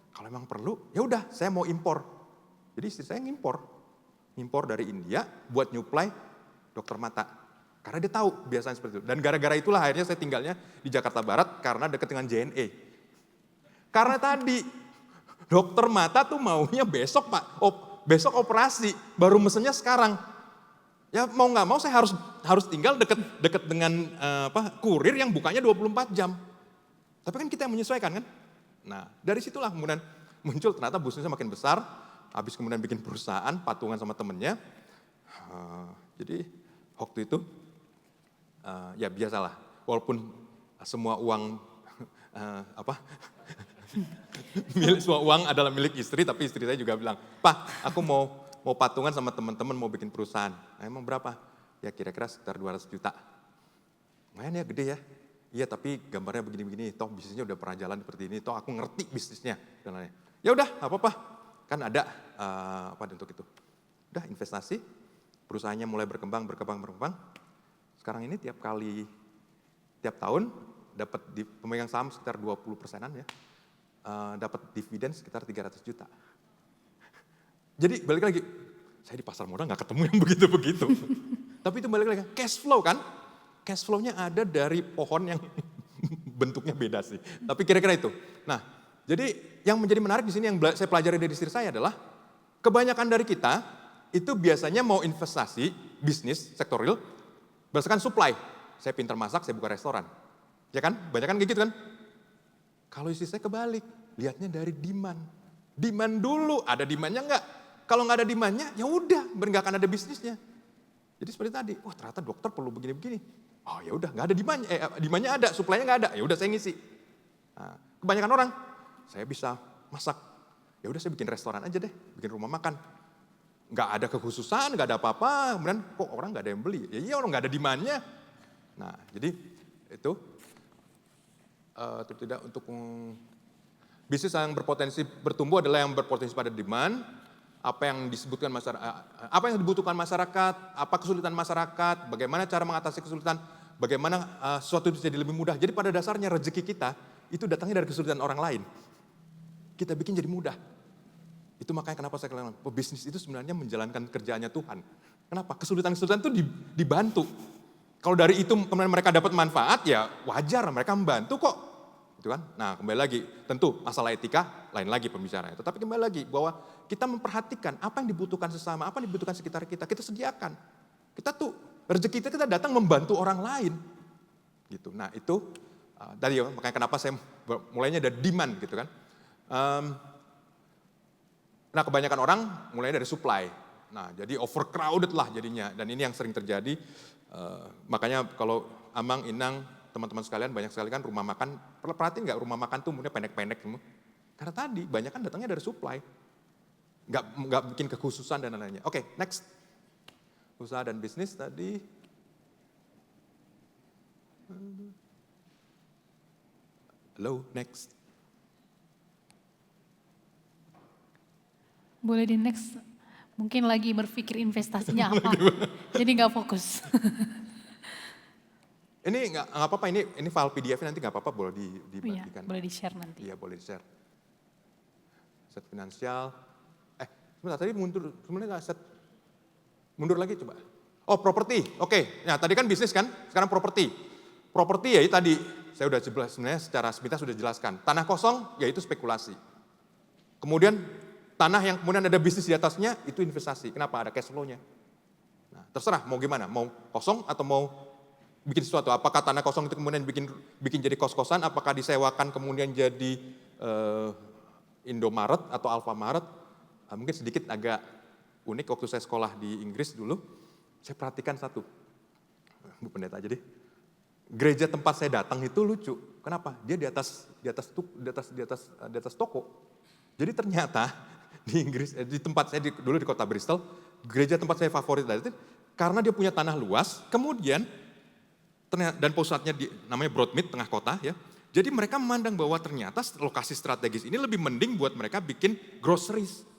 kalau memang perlu, ya udah saya mau impor. Jadi istri saya ngimpor. Impor dari India buat nyuplai dokter mata. Karena dia tahu biasanya seperti itu. Dan gara-gara itulah akhirnya saya tinggalnya di Jakarta Barat karena dekat dengan JNE. Karena tadi dokter mata tuh maunya besok Pak, besok operasi, baru mesennya sekarang. Ya mau nggak mau saya harus tinggal deket dengan kurir yang bukanya 24 jam. Tapi kan kita yang menyesuaikan kan. Nah dari situlah kemudian muncul ternyata bisnisnya makin besar, habis kemudian bikin perusahaan patungan sama temennya. Jadi waktu itu ya biasalah, walaupun semua uang semua uang adalah milik istri, tapi istri saya juga bilang, Pak, aku mau patungan sama teman-teman mau bikin perusahaan. Nah, emang berapa? Ya kira-kira sekitar 200 juta. Lumayan ya, gede ya. Iya tapi gambarnya begini-begini, toh bisnisnya udah pernah jalan seperti ini, toh aku ngerti bisnisnya. Ya udah, apa-apa, kan ada untuk itu. Udah investasi, perusahaannya mulai berkembang. Sekarang ini tiap tahun dapat pemegang saham sekitar 20%-an ya. Dapat dividen sekitar 300 juta. Jadi balik lagi, saya di pasar modal nggak ketemu yang begitu-begitu. Tapi itu balik lagi, cash flow kan? Cash flow-nya ada dari pohon yang bentuknya beda sih. Tapi kira-kira itu. Nah, jadi yang menjadi menarik di sini yang saya pelajari dari istri saya adalah kebanyakan dari kita itu biasanya mau investasi bisnis sektor real berdasarkan supply. Saya pintar masak, saya buka restoran. Ya kan? Banyak kan kayak gitu kan? Kalau istri saya kebalik, lihatnya dari demand. Demand dulu, ada demand-nya enggak? Kalau nggak ada demand-nya, ya udah, nggak akan ada bisnisnya. Jadi seperti tadi, wah ternyata dokter perlu begini-begini. Oh ya udah, nggak ada demand-nya, demand-nya ada, supply-nya nggak ada, ya udah saya ngisi. Nah, kebanyakan orang, saya bisa masak, ya udah saya bikin restoran aja deh, bikin rumah makan. Nggak ada kekhususan, nggak ada apa-apa, kemudian kok orang nggak ada yang beli? Ya iya orang nggak ada demand-nya. Nah jadi itu tidak untuk bisnis yang berpotensi bertumbuh adalah yang berpotensi pada demand, apa yang dibutuhkan masyarakat, apa kesulitan masyarakat, bagaimana cara mengatasi kesulitan, bagaimana sesuatu bisa jadi lebih mudah. Jadi pada dasarnya rezeki kita itu datangnya dari kesulitan orang lain. Kita bikin jadi mudah. Itu makanya kenapa saya katakan bisnis itu sebenarnya menjalankan kerjaannya Tuhan. Kenapa? Kesulitan-kesulitan itu dibantu. Kalau dari itu kemudian mereka dapat manfaat, ya wajar mereka membantu kok. Gitu kan? Nah kembali lagi, tentu masalah etika lain lagi pembicaraannya. Tetapi kembali lagi bahwa kita memperhatikan apa yang dibutuhkan sesama, apa yang dibutuhkan sekitar kita sediakan. Kita tuh rezeki kita datang membantu orang lain. Gitu. Nah itu tadi ya, makanya kenapa saya mulainya dari demand gitu kan. Nah kebanyakan orang mulainya dari supply. Nah jadi overcrowded lah jadinya. Dan ini yang sering terjadi. Makanya kalau Amang, Inang, teman-teman sekalian banyak sekali kan rumah makan. Perhatiin nggak rumah makan tuh umumnya pendek-pendek semua. Karena tadi banyak kan datangnya dari supply. Nggak bikin kekhususan dan lain-lainnya. Oke, next. Usaha dan bisnis tadi. Hello, next. Boleh di next, mungkin lagi berpikir investasinya apa, jadi nggak fokus. Ini nggak apa-apa, ini file PDF nanti nggak apa-apa, boleh dibagikan. Iya, boleh di-share nanti. Iya, boleh di-share. Aset finansial. Sebentar, tadi mundur lagi coba. Oh, properti. Oke. Nah, tadi kan bisnis kan, sekarang properti. Properti ya tadi saya udah jelas sebenarnya secara sepintas sudah jelaskan. Tanah kosong yaitu spekulasi. Kemudian tanah yang kemudian ada bisnis di atasnya itu investasi. Kenapa? Ada cash flow-nya. Nah, terserah mau gimana, mau kosong atau mau bikin sesuatu. Apakah tanah kosong itu kemudian bikin jadi kos-kosan, apakah disewakan kemudian jadi Indomaret atau Alfamaret. Mungkin sedikit agak unik waktu saya sekolah di Inggris dulu, saya perhatikan satu. Bu Pendeta aja deh. Gereja tempat saya datang itu lucu. Kenapa? Dia di atas toko. Jadi ternyata di Inggris, di tempat saya dulu di kota Bristol, gereja tempat saya favorit itu karena dia punya tanah luas, kemudian dan pusatnya namanya Broadmead, tengah kota ya. Jadi mereka memandang bahwa ternyata lokasi strategis ini lebih mending buat mereka bikin groceries.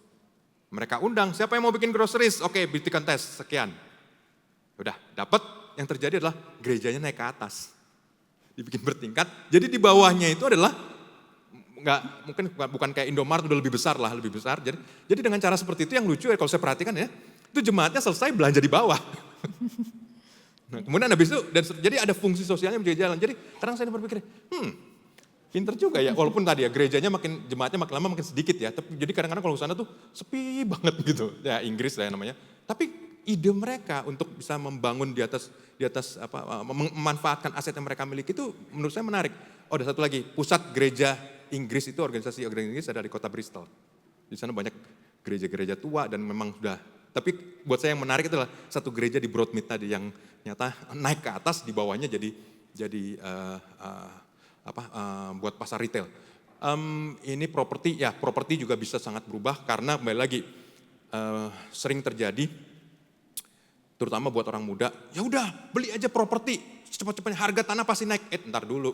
Mereka undang, siapa yang mau bikin groceries? Oke, beauty contest, sekian. Udah, dapat. Yang terjadi adalah gerejanya naik ke atas. Dibikin bertingkat, jadi di bawahnya itu adalah bukan kayak Indomaret udah lebih besar lah, lebih besar. Jadi dengan cara seperti itu yang lucu ya kalau saya perhatikan ya. itu jemaatnya selesai belanja di bawah. Nah, kemudian habis itu, jadi ada fungsi sosialnya menjadi jalan. Jadi kadang saya berpikir, pinter juga ya, walaupun tadi ya gerejanya jemaatnya makin lama makin sedikit ya. Tapi jadi kadang-kadang kalau ke sana tuh sepi banget gitu. Ya Inggris lah ya namanya. Tapi ide mereka untuk bisa membangun di atas memanfaatkan aset yang mereka miliki itu menurut saya menarik. Oh, ada satu lagi, pusat gereja Inggris itu organisasi Inggris ada di kota Bristol. Di sana banyak gereja-gereja tua dan memang sudah. Tapi buat saya yang menarik adalah satu gereja di Broadmead tadi yang nyata naik ke atas, di bawahnya jadi buat pasar retail. Ini properti juga bisa sangat berubah karena kembali lagi sering terjadi, terutama buat orang muda. Ya udah beli aja properti, cepat-cepatnya harga tanah pasti naik. Ntar dulu.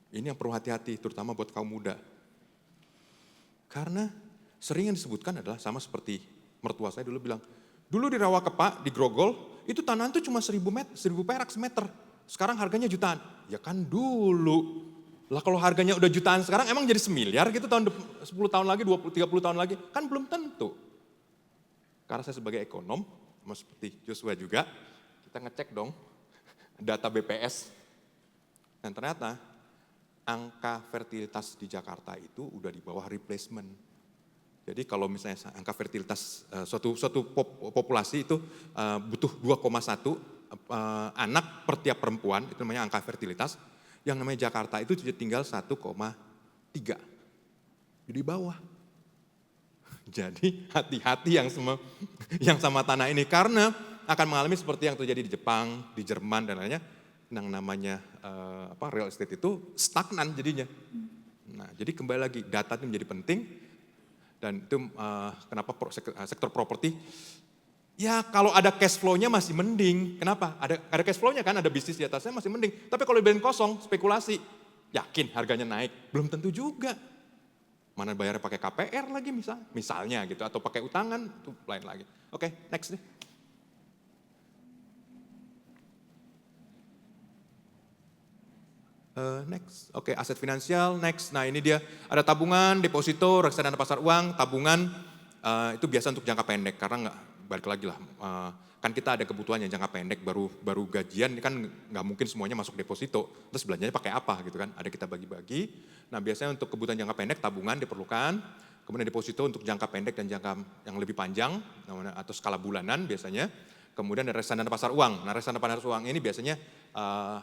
Ini yang perlu hati-hati, terutama buat kaum muda. Karena sering yang disebutkan adalah sama seperti mertua saya dulu bilang, dulu di Rawakepa, di Grogol, itu tanah itu cuma 1.000 perak semeter. Sekarang harganya jutaan. Ya kan dulu. Lah kalau harganya udah jutaan sekarang emang jadi semiliar gitu 10 tahun lagi, 20, 30 tahun lagi. Kan belum tentu. Karena saya sebagai ekonom, sama seperti Joshua juga, kita ngecek dong data BPS. Dan ternyata angka fertilitas di Jakarta itu udah di bawah replacement. Jadi kalau misalnya angka fertilitas suatu populasi itu butuh 2,1 anak per tiap perempuan, itu namanya angka fertilitas. Yang namanya Jakarta itu tinggal 1,3. Jadi bawah. Jadi hati-hati yang sama tanah ini karena akan mengalami seperti yang terjadi di Jepang, di Jerman dan lainnya. Yang namanya real estate itu stagnan jadinya. Nah, jadi kembali lagi data itu menjadi penting. Dan itu kenapa sektor properti, ya kalau ada cash flow-nya masih mending. Kenapa? Ada cash flow-nya kan, ada bisnis di atasnya masih mending. Tapi kalau dibiarin kosong, spekulasi, yakin harganya naik? Belum tentu juga. Mana bayarnya pakai KPR lagi misalnya gitu, atau pakai utangan, itu lain lagi. Oke, next deh. Next, oke, aset finansial, next. Nah ini dia, ada tabungan, deposito, reksadana pasar uang, tabungan, itu biasa untuk jangka pendek, karena nggak, balik lagi lah, kan kita ada kebutuhan yang jangka pendek, baru gajian, kan nggak mungkin semuanya masuk deposito, terus belanjanya pakai apa gitu kan, ada kita bagi-bagi. Nah biasanya untuk kebutuhan jangka pendek, tabungan diperlukan, kemudian deposito untuk jangka pendek dan jangka yang lebih panjang, atau skala bulanan biasanya. Kemudian ada reksadana pasar uang. Nah reksadana pasar uang ini biasanya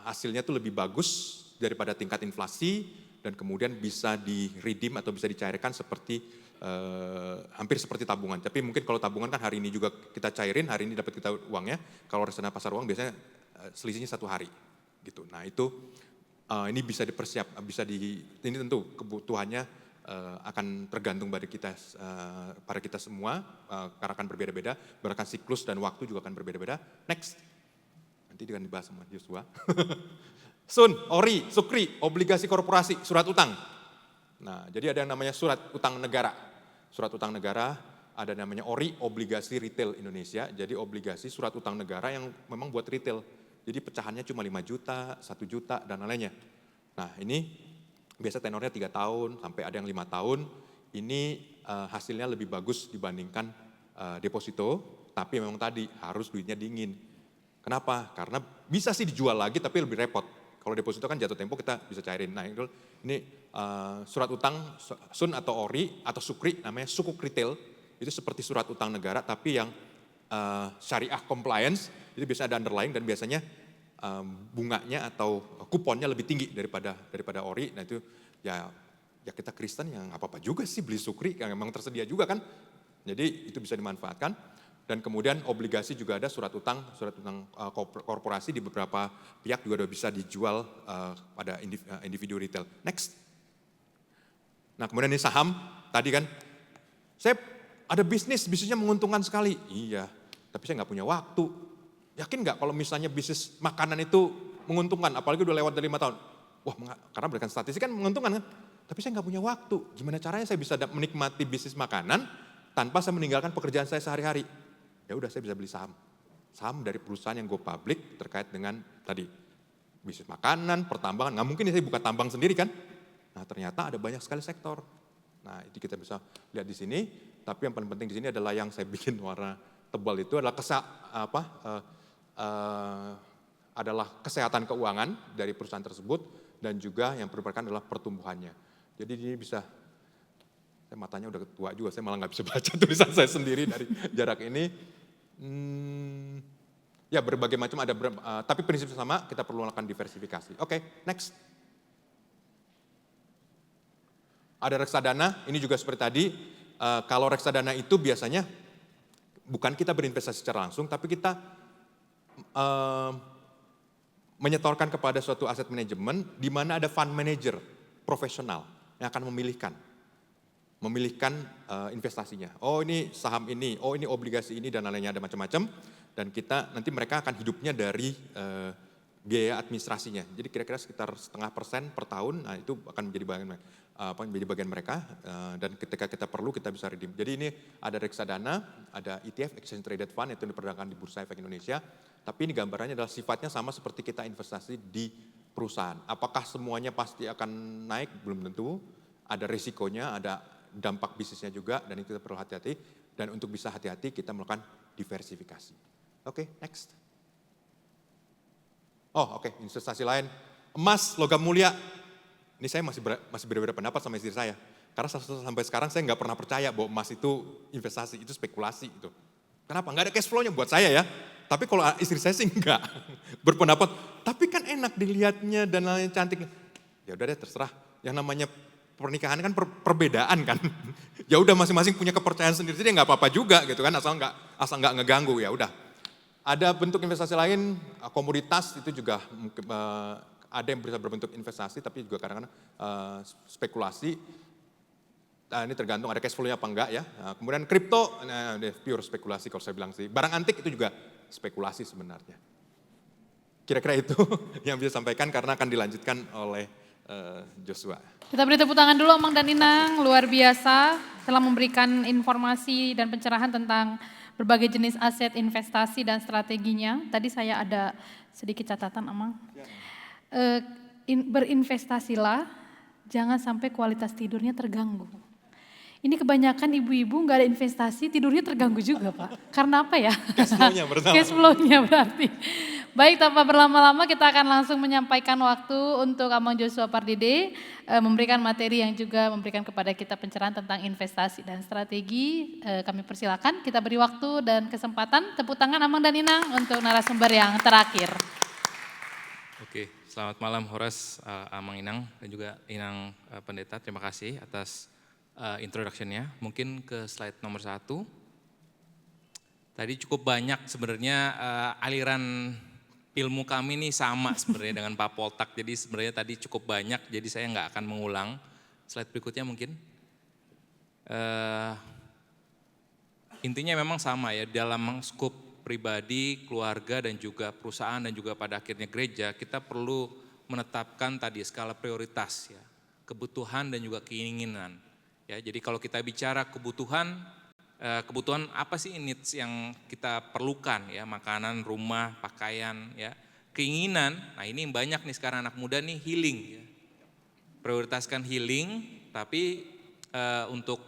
hasilnya tuh lebih bagus daripada tingkat inflasi dan kemudian bisa di-redeem atau bisa dicairkan seperti hampir seperti tabungan. Tapi mungkin kalau tabungan kan hari ini juga kita cairin, hari ini dapat kita uangnya. Kalau reksadana pasar uang biasanya selisihnya 1 hari gitu. Nah itu ini bisa ini tentu kebutuhannya akan tergantung pada kita semua, karena akan berbeda-beda, berdasarkan siklus dan waktu juga akan berbeda-beda. Next, nanti akan dibahas sama Joshua. Sun, Ori, Sukri, obligasi korporasi, surat utang. Nah, jadi ada yang namanya surat utang negara. Surat utang negara, ada namanya Ori, obligasi retail Indonesia. Jadi obligasi surat utang negara yang memang buat retail. Jadi pecahannya cuma 5 juta, 1 juta, dan lainnya. Nah, ini biasa tenornya 3 tahun, sampai ada yang 5 tahun. Ini hasilnya lebih bagus dibandingkan deposito, tapi memang tadi harus duitnya dingin. Kenapa? Karena bisa sih dijual lagi, tapi lebih repot. Kalau deposito kan jatuh tempo kita bisa cairin. Nah ini surat utang Sun atau Ori atau Sukri, namanya sukuk retail. Itu seperti surat utang negara tapi yang syariah compliance. Itu biasanya ada underlying dan biasanya bunganya atau kuponnya lebih tinggi daripada Ori. Nah itu ya kita Kristen yang apa-apa juga sih beli Sukri, yang memang tersedia juga kan. Jadi itu bisa dimanfaatkan. Dan kemudian obligasi juga ada surat utang korporasi di beberapa pihak juga udah bisa dijual pada individu retail. Next. Nah kemudian ini saham, tadi kan, saya ada bisnisnya menguntungkan sekali. Iya, tapi saya nggak punya waktu. Yakin nggak kalau misalnya bisnis makanan itu menguntungkan, apalagi udah lewat dari 5 tahun. Wah, karena berdasarkan statistik kan menguntungkan kan. Tapi saya nggak punya waktu. Gimana caranya saya bisa menikmati bisnis makanan tanpa saya meninggalkan pekerjaan saya sehari-hari? Ya udah saya bisa beli saham. Saham dari perusahaan yang go public terkait dengan tadi bisnis makanan, pertambangan. Nggak mungkin saya buka tambang sendiri kan. Nah ternyata ada banyak sekali sektor. Nah itu kita bisa lihat di sini. Tapi yang paling penting di sini adalah yang saya bikin warna tebal itu adalah adalah kesehatan keuangan dari perusahaan tersebut dan juga yang perlu adalah pertumbuhannya. Jadi ini bisa, saya matanya udah tua juga, saya malah nggak bisa baca tulisan saya sendiri dari jarak ini. Ya berbagai macam ada, tapi prinsip sama, kita perlu melakukan diversifikasi. Oke, next. Ada reksadana, ini juga seperti tadi, kalau reksadana itu biasanya bukan kita berinvestasi secara langsung, tapi kita menyetorkan kepada suatu aset manajemen di mana ada fund manager profesional yang akan memilihkan investasinya. Oh ini saham ini, oh ini obligasi ini dan lainnya, ada macam-macam. Dan kita nanti mereka akan hidupnya dari biaya administrasinya. Jadi kira-kira sekitar 0,5% per tahun, nah itu akan menjadi bagian mereka. Dan ketika kita perlu kita bisa redeem. Jadi ini ada reksadana, ada ETF, Exchange Traded Fund, itu diperdagangkan di Bursa Efek Indonesia. Tapi ini gambarannya adalah sifatnya sama seperti kita investasi di perusahaan. Apakah semuanya pasti akan naik? Belum tentu. Ada risikonya, ada dampak bisnisnya juga, dan itu kita perlu hati-hati. Dan untuk bisa hati-hati kita melakukan diversifikasi. Oke, next. Oh oke, investasi lain. Emas, logam mulia. Ini saya masih berbeda pendapat sama istri saya. Karena sampai sekarang saya nggak pernah percaya bahwa emas itu investasi, itu spekulasi. Itu. Kenapa? Nggak ada cash flow-nya buat saya ya. Tapi kalau istri saya sih enggak. Berpendapat, tapi kan enak dilihatnya dan lain cantik. Ya udah deh terserah. Yang namanya pernikahan kan perbedaan kan. Ya udah masing-masing punya kepercayaan sendiri, jadi nggak apa-apa juga gitu kan, asal nggak ngeganggu, ya udah. Ada bentuk investasi lain, komoditas itu juga ada yang bisa berbentuk investasi, tapi juga kadang-kadang spekulasi. Nah, ini tergantung ada cash flow-nya apa enggak ya. Nah, kemudian kripto, nah, pure spekulasi kalau saya bilang sih. Barang antik itu juga spekulasi sebenarnya. Kira-kira itu yang bisa sampaikan karena akan dilanjutkan oleh Joshua. Kita beri tepuk tangan dulu Amang dan Inang, luar biasa telah memberikan informasi dan pencerahan tentang berbagai jenis aset investasi dan strateginya. Tadi saya ada sedikit catatan Amang. Berinvestasilah, jangan sampai kualitas tidurnya terganggu. Ini kebanyakan ibu-ibu nggak ada investasi, tidurnya terganggu juga Pak. Karena apa ya? Cash flow-nya pertama. Cash flow-nya berarti. Baik, tanpa berlama-lama kita akan langsung menyampaikan waktu untuk Amang Joshua Pardede memberikan materi yang juga memberikan kepada kita pencerahan tentang investasi dan strategi. Kami persilakan, kita beri waktu dan kesempatan. Tepuk tangan Amang dan Inang untuk narasumber yang terakhir. Oke, selamat malam Horas, Amang Inang dan juga Inang Pendeta. Terima kasih atas introduction-nya. Mungkin ke slide nomor 1. Tadi cukup banyak sebenarnya aliran ilmu kami ini sama sebenarnya dengan Pak Poltak. Jadi sebenarnya tadi cukup banyak, jadi saya nggak akan mengulang. Slide berikutnya mungkin. Intinya memang sama ya, dalam skop pribadi, keluarga dan juga perusahaan dan juga pada akhirnya gereja, kita perlu menetapkan tadi skala prioritas ya, kebutuhan dan juga keinginan. Ya, jadi kalau kita bicara kebutuhan apa sih needs yang kita perlukan ya, makanan, rumah, pakaian ya. Keinginan, nah ini banyak nih sekarang anak muda nih healing ya. Prioritaskan healing, tapi untuk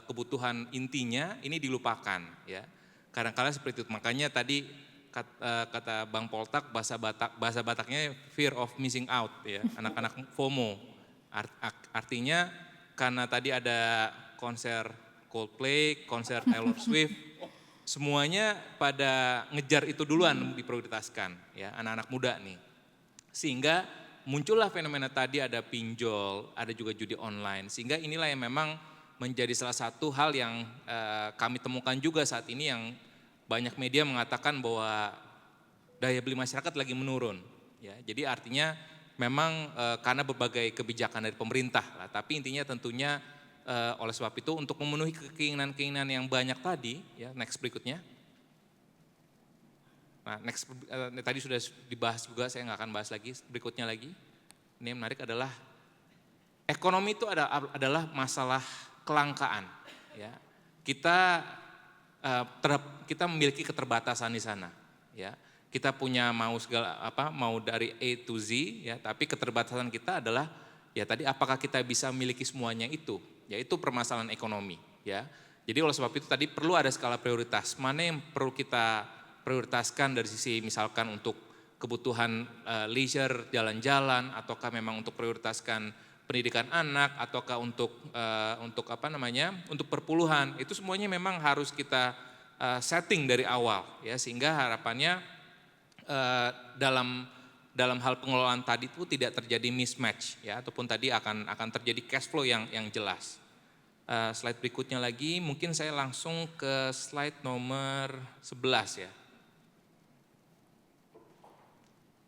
kebutuhan intinya ini dilupakan ya. Kadang-kadang seperti itu, makanya tadi kata Bang Poltak bahasa Bataknya fear of missing out ya, anak-anak FOMO. Artinya karena tadi ada konser Coldplay, konser Taylor Swift, semuanya pada ngejar itu duluan diprioritaskan ya, anak-anak muda nih. Sehingga muncullah fenomena tadi, ada pinjol, ada juga judi online. Sehingga inilah yang memang menjadi salah satu hal yang kami temukan juga saat ini, yang banyak media mengatakan bahwa daya beli masyarakat lagi menurun. Ya, jadi artinya memang karena berbagai kebijakan dari pemerintah lah, tapi intinya tentunya oleh sebab itu untuk memenuhi keinginan-keinginan yang banyak tadi, ya next berikutnya. Nah next tadi sudah dibahas juga, saya nggak akan bahas lagi, berikutnya lagi. Ini yang menarik adalah ekonomi itu adalah masalah kelangkaan. Ya, kita memiliki keterbatasan di sana. Ya, kita punya mau dari A to Z, ya, tapi keterbatasan kita adalah ya tadi apakah kita bisa memiliki semuanya itu, yaitu permasalahan ekonomi. Ya, Jadi oleh sebab itu tadi perlu ada skala prioritas. Mana yang perlu kita prioritaskan dari sisi misalkan untuk kebutuhan leisure, jalan-jalan, ataukah memang untuk prioritaskan pendidikan anak, ataukah untuk untuk perpuluhan. Itu semuanya memang harus kita setting dari awal ya, sehingga harapannya dalam hal pengelolaan tadi itu tidak terjadi mismatch ya, ataupun tadi akan terjadi cash flow yang jelas. Slide berikutnya lagi, mungkin saya langsung ke slide nomor 11 ya.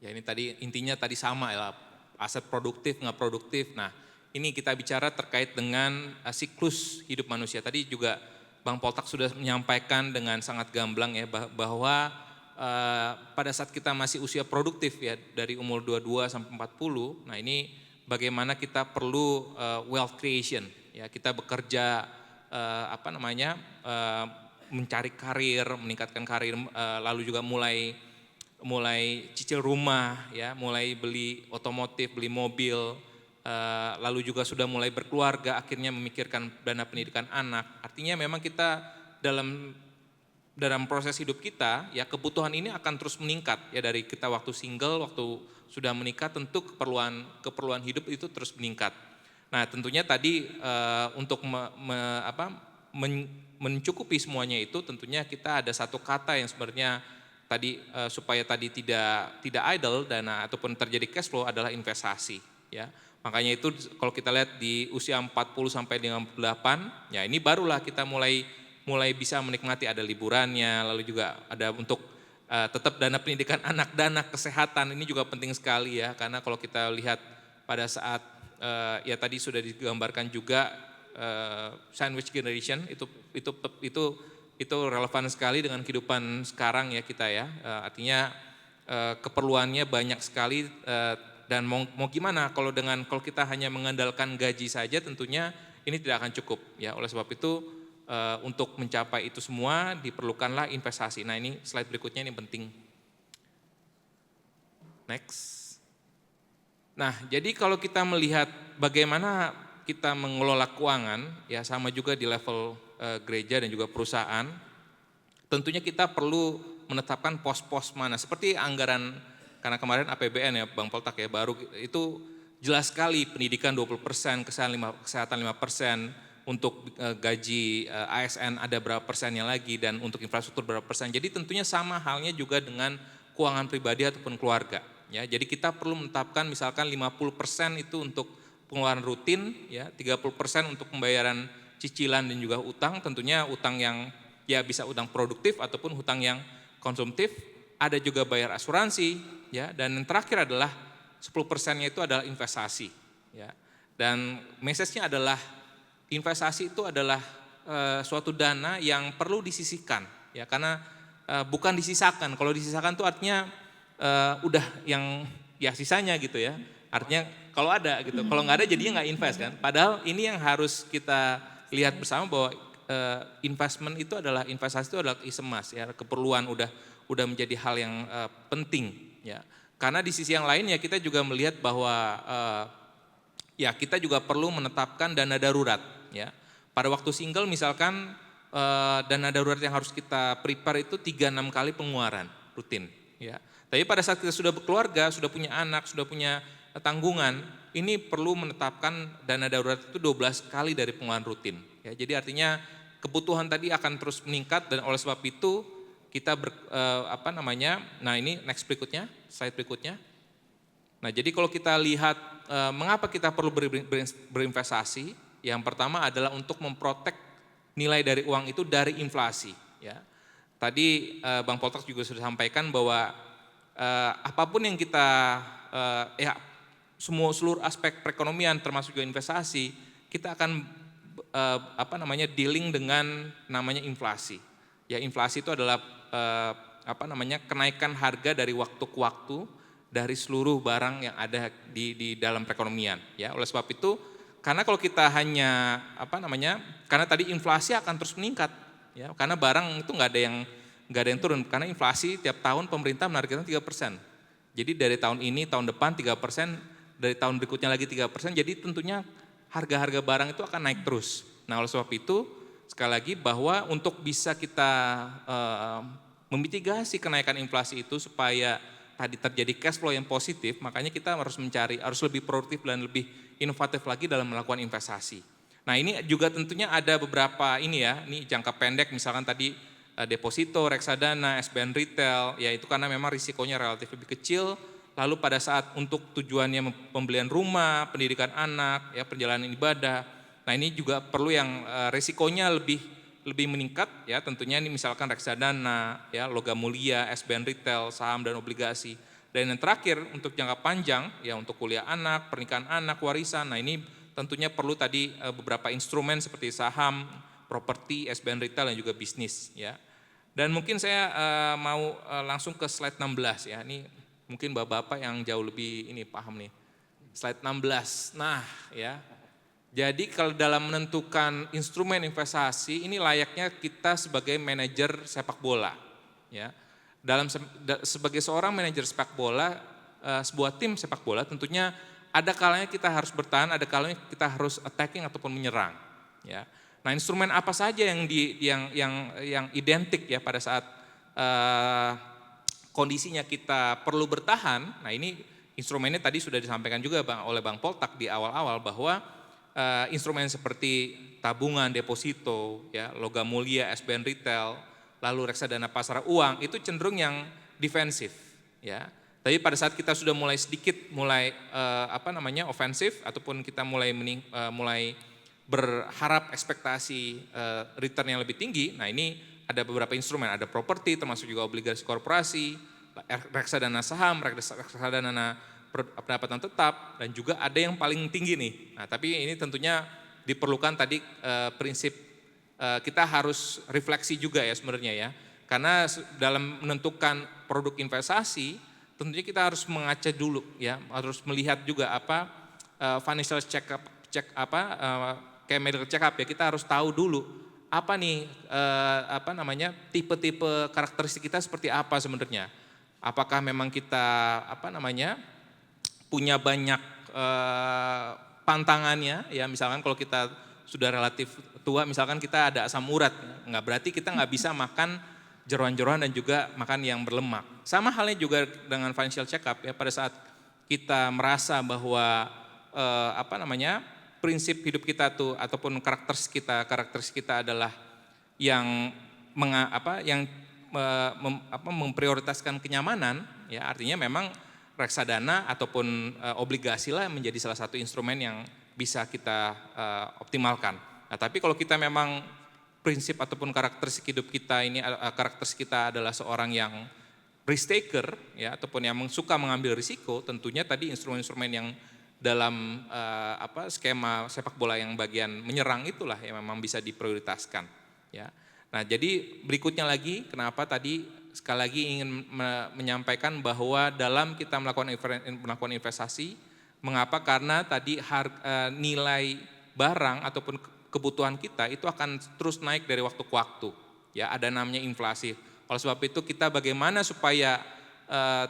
Ya ini tadi intinya tadi sama ya, aset produktif nggak produktif. Nah ini kita bicara terkait dengan siklus hidup manusia. Tadi juga Bang Poltak sudah menyampaikan dengan sangat gamblang ya, bahwa pada saat kita masih usia produktif ya, dari umur 22 sampai 40, nah ini bagaimana kita perlu wealth creation ya, kita bekerja mencari karir, meningkatkan karir, lalu juga mulai cicil rumah ya, mulai beli otomotif, beli mobil, lalu juga sudah mulai berkeluarga, akhirnya memikirkan dana pendidikan anak. Artinya memang kita dalam proses hidup kita ya, kebutuhan ini akan terus meningkat ya, dari kita waktu single, waktu sudah menikah, tentu keperluan hidup itu terus meningkat. Nah tentunya tadi untuk mencukupi semuanya itu, tentunya kita ada satu kata yang sebenarnya tadi supaya tadi tidak idle dana ataupun terjadi cash flow, adalah investasi ya. Makanya itu kalau kita lihat di usia 40 sampai 58 ya, ini barulah kita mulai bisa menikmati, ada liburannya, lalu juga ada untuk tetap dana pendidikan anak, dana kesehatan, ini juga penting sekali ya, karena kalau kita lihat pada saat ya tadi sudah digambarkan juga sandwich generation itu relevan sekali dengan kehidupan sekarang ya kita ya, artinya keperluannya banyak sekali, dan mau gimana kalau kita hanya mengandalkan gaji saja, tentunya ini tidak akan cukup ya. Oleh sebab itu untuk mencapai itu semua diperlukanlah investasi. Nah ini slide berikutnya ini penting. Next. Nah jadi kalau kita melihat bagaimana kita mengelola keuangan ya, sama juga di level gereja dan juga perusahaan, tentunya kita perlu menetapkan pos-pos mana, seperti anggaran, karena kemarin APBN ya Bang Poltak ya, baru itu jelas sekali, pendidikan 20%, kesehatan 5%, untuk gaji ASN ada berapa persennya lagi, dan untuk infrastruktur berapa persen. Jadi tentunya sama halnya juga dengan keuangan pribadi ataupun keluarga ya. Jadi kita perlu menetapkan misalkan 50% itu untuk pengeluaran rutin ya, 30% untuk pembayaran cicilan dan juga utang, tentunya utang yang ya bisa utang produktif ataupun hutang yang konsumtif, ada juga bayar asuransi ya, dan yang terakhir adalah 10%-nya itu adalah investasi ya. Dan message-nya adalah investasi itu adalah suatu dana yang perlu disisihkan ya, karena bukan disisakan. Kalau disisakan itu artinya udah yang ya sisanya gitu ya. Artinya kalau ada gitu, kalau nggak ada jadinya nggak invest kan. Padahal ini yang harus kita lihat bersama, bahwa investment itu adalah, investasi itu adalah isemas ya, keperluan udah menjadi hal yang penting ya. Karena di sisi yang lain ya, kita juga melihat bahwa ya kita juga perlu menetapkan dana darurat ya. Pada waktu single misalkan dana darurat yang harus kita prepare itu 3-6 kali pengeluaran rutin ya. Tapi pada saat kita sudah berkeluarga, sudah punya anak, sudah punya tanggungan, ini perlu menetapkan dana darurat itu 12 kali dari pengeluaran rutin ya. Jadi artinya kebutuhan tadi akan terus meningkat, dan oleh sebab itu kita nah ini next berikutnya, slide berikutnya. Nah jadi kalau kita lihat mengapa kita perlu berinvestasi, yang pertama adalah untuk memprotek nilai dari uang itu dari inflasi ya. Tadi Bang Poltak juga sudah sampaikan bahwa apapun yang kita seluruh aspek perekonomian termasuk juga investasi, kita akan dealing dengan namanya inflasi. Ya inflasi itu adalah kenaikan harga dari waktu ke waktu dari seluruh barang yang ada di dalam perekonomian. Ya oleh sebab itu, karena kalau kita hanya karena tadi inflasi akan terus meningkat. Ya karena barang itu nggak ada yang turun, karena inflasi tiap tahun pemerintah menargetkan 3%. Jadi dari tahun ini, tahun depan 3%, dari tahun berikutnya lagi 3%, jadi tentunya harga-harga barang itu akan naik terus. Nah oleh sebab itu sekali lagi bahwa untuk bisa kita memitigasi kenaikan inflasi itu supaya tadi terjadi cash flow yang positif, makanya kita harus lebih produktif dan lebih inovatif lagi dalam melakukan investasi. Nah ini juga tentunya ada beberapa ini jangka pendek, misalkan tadi deposito, reksadana, SBN retail, ya itu karena memang risikonya relatif lebih kecil. Lalu pada saat untuk tujuannya pembelian rumah, pendidikan anak, ya perjalanan ibadah, nah ini juga perlu yang risikonya lebih meningkat, ya tentunya ini misalkan reksadana, ya logam mulia, SBN retail, saham dan obligasi. Dan yang terakhir untuk jangka panjang, ya untuk kuliah anak, pernikahan anak, warisan, nah ini tentunya perlu tadi beberapa instrumen seperti saham, properti, SBN retail dan juga bisnis, ya. Dan mungkin saya mau langsung ke slide 16 ya. Ini mungkin Bapak-bapak yang jauh lebih ini paham nih. Slide 16. Nah, ya. Jadi kalau dalam menentukan instrumen investasi ini layaknya kita sebagai manajer sepak bola, ya. Sebagai seorang manajer sepak bola, sebuah tim sepak bola tentunya ada kalanya kita harus bertahan, ada kalanya kita harus attacking ataupun menyerang, ya. Nah, instrumen apa saja yang identik ya pada saat kondisinya kita perlu bertahan. Nah, ini instrumennya tadi sudah disampaikan juga oleh Bang Poltak di awal-awal bahwa instrumen seperti tabungan, deposito, ya, logam mulia, SBN retail, lalu reksadana pasar uang itu cenderung yang defensif, ya. Tapi pada saat kita sudah mulai ofensif ataupun kita mulai berharap ekspektasi return yang lebih tinggi, nah ini ada beberapa instrumen, ada properti termasuk juga obligasi korporasi, reksadana saham, reksadana pendapatan tetap, dan juga ada yang paling tinggi nih. Nah tapi ini tentunya diperlukan tadi prinsip kita harus refleksi juga ya sebenarnya ya, karena dalam menentukan produk investasi tentunya kita harus mengaca dulu ya, harus melihat juga apa financial kayak medical check up ya, kita harus tahu dulu apa nih tipe-tipe karakteristik kita seperti apa sebenarnya. Apakah memang kita punya banyak pantangannya ya, misalkan kalau kita sudah relatif tua, misalkan kita ada asam urat, nggak berarti kita nggak bisa makan jeroan-jeroan dan juga makan yang berlemak. Sama halnya juga dengan financial check up ya, pada saat kita merasa bahwa prinsip hidup kita tuh ataupun karakteristik kita adalah yang memprioritaskan kenyamanan ya, artinya memang reksadana ataupun obligasi lah menjadi salah satu instrumen yang bisa kita optimalkan. Nah, tapi kalau kita memang prinsip ataupun karakteristik hidup kita ini karakteristik kita adalah seorang yang risk taker ya, ataupun yang suka mengambil risiko, tentunya tadi instrumen-instrumen yang dalam skema sepak bola yang bagian menyerang itulah yang memang bisa diprioritaskan ya. Nah, jadi berikutnya lagi kenapa tadi sekali lagi ingin menyampaikan bahwa dalam kita melakukan investasi, mengapa? Karena tadi nilai barang ataupun kebutuhan kita itu akan terus naik dari waktu ke waktu ya, ada namanya inflasi. Oleh sebab itu kita bagaimana supaya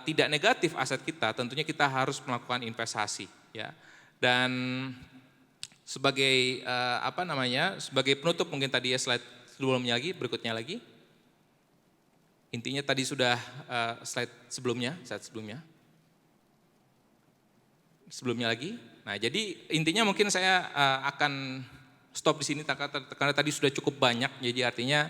tidak negatif aset kita, tentunya kita harus melakukan investasi ya. Dan sebagai sebagai penutup mungkin tadi ya, slide sebelumnya lagi, berikutnya lagi. Intinya tadi sudah slide sebelumnya lagi. Nah, jadi intinya mungkin saya akan stop di sini karena tadi sudah cukup banyak. Jadi artinya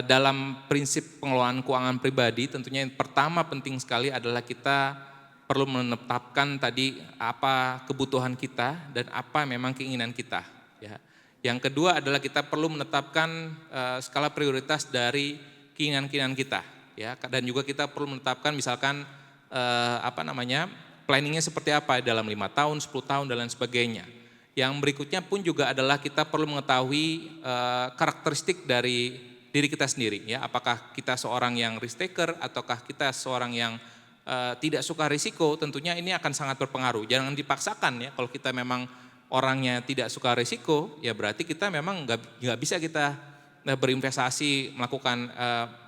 dalam prinsip pengelolaan keuangan pribadi tentunya yang pertama penting sekali adalah kita perlu menetapkan tadi apa kebutuhan kita dan apa memang keinginan kita ya. Yang kedua adalah kita perlu menetapkan skala prioritas dari keinginan-keinginan kita ya, dan juga kita perlu menetapkan misalkan planningnya seperti apa dalam 5 tahun, 10 tahun dan lain sebagainya. Yang berikutnya pun juga adalah kita perlu mengetahui karakteristik dari diri kita sendiri ya, apakah kita seorang yang risk taker ataukah kita seorang yang tidak suka risiko. Tentunya ini akan sangat berpengaruh. Jangan dipaksakan ya, kalau kita memang orangnya tidak suka risiko ya berarti kita memang nggak bisa kita berinvestasi, melakukan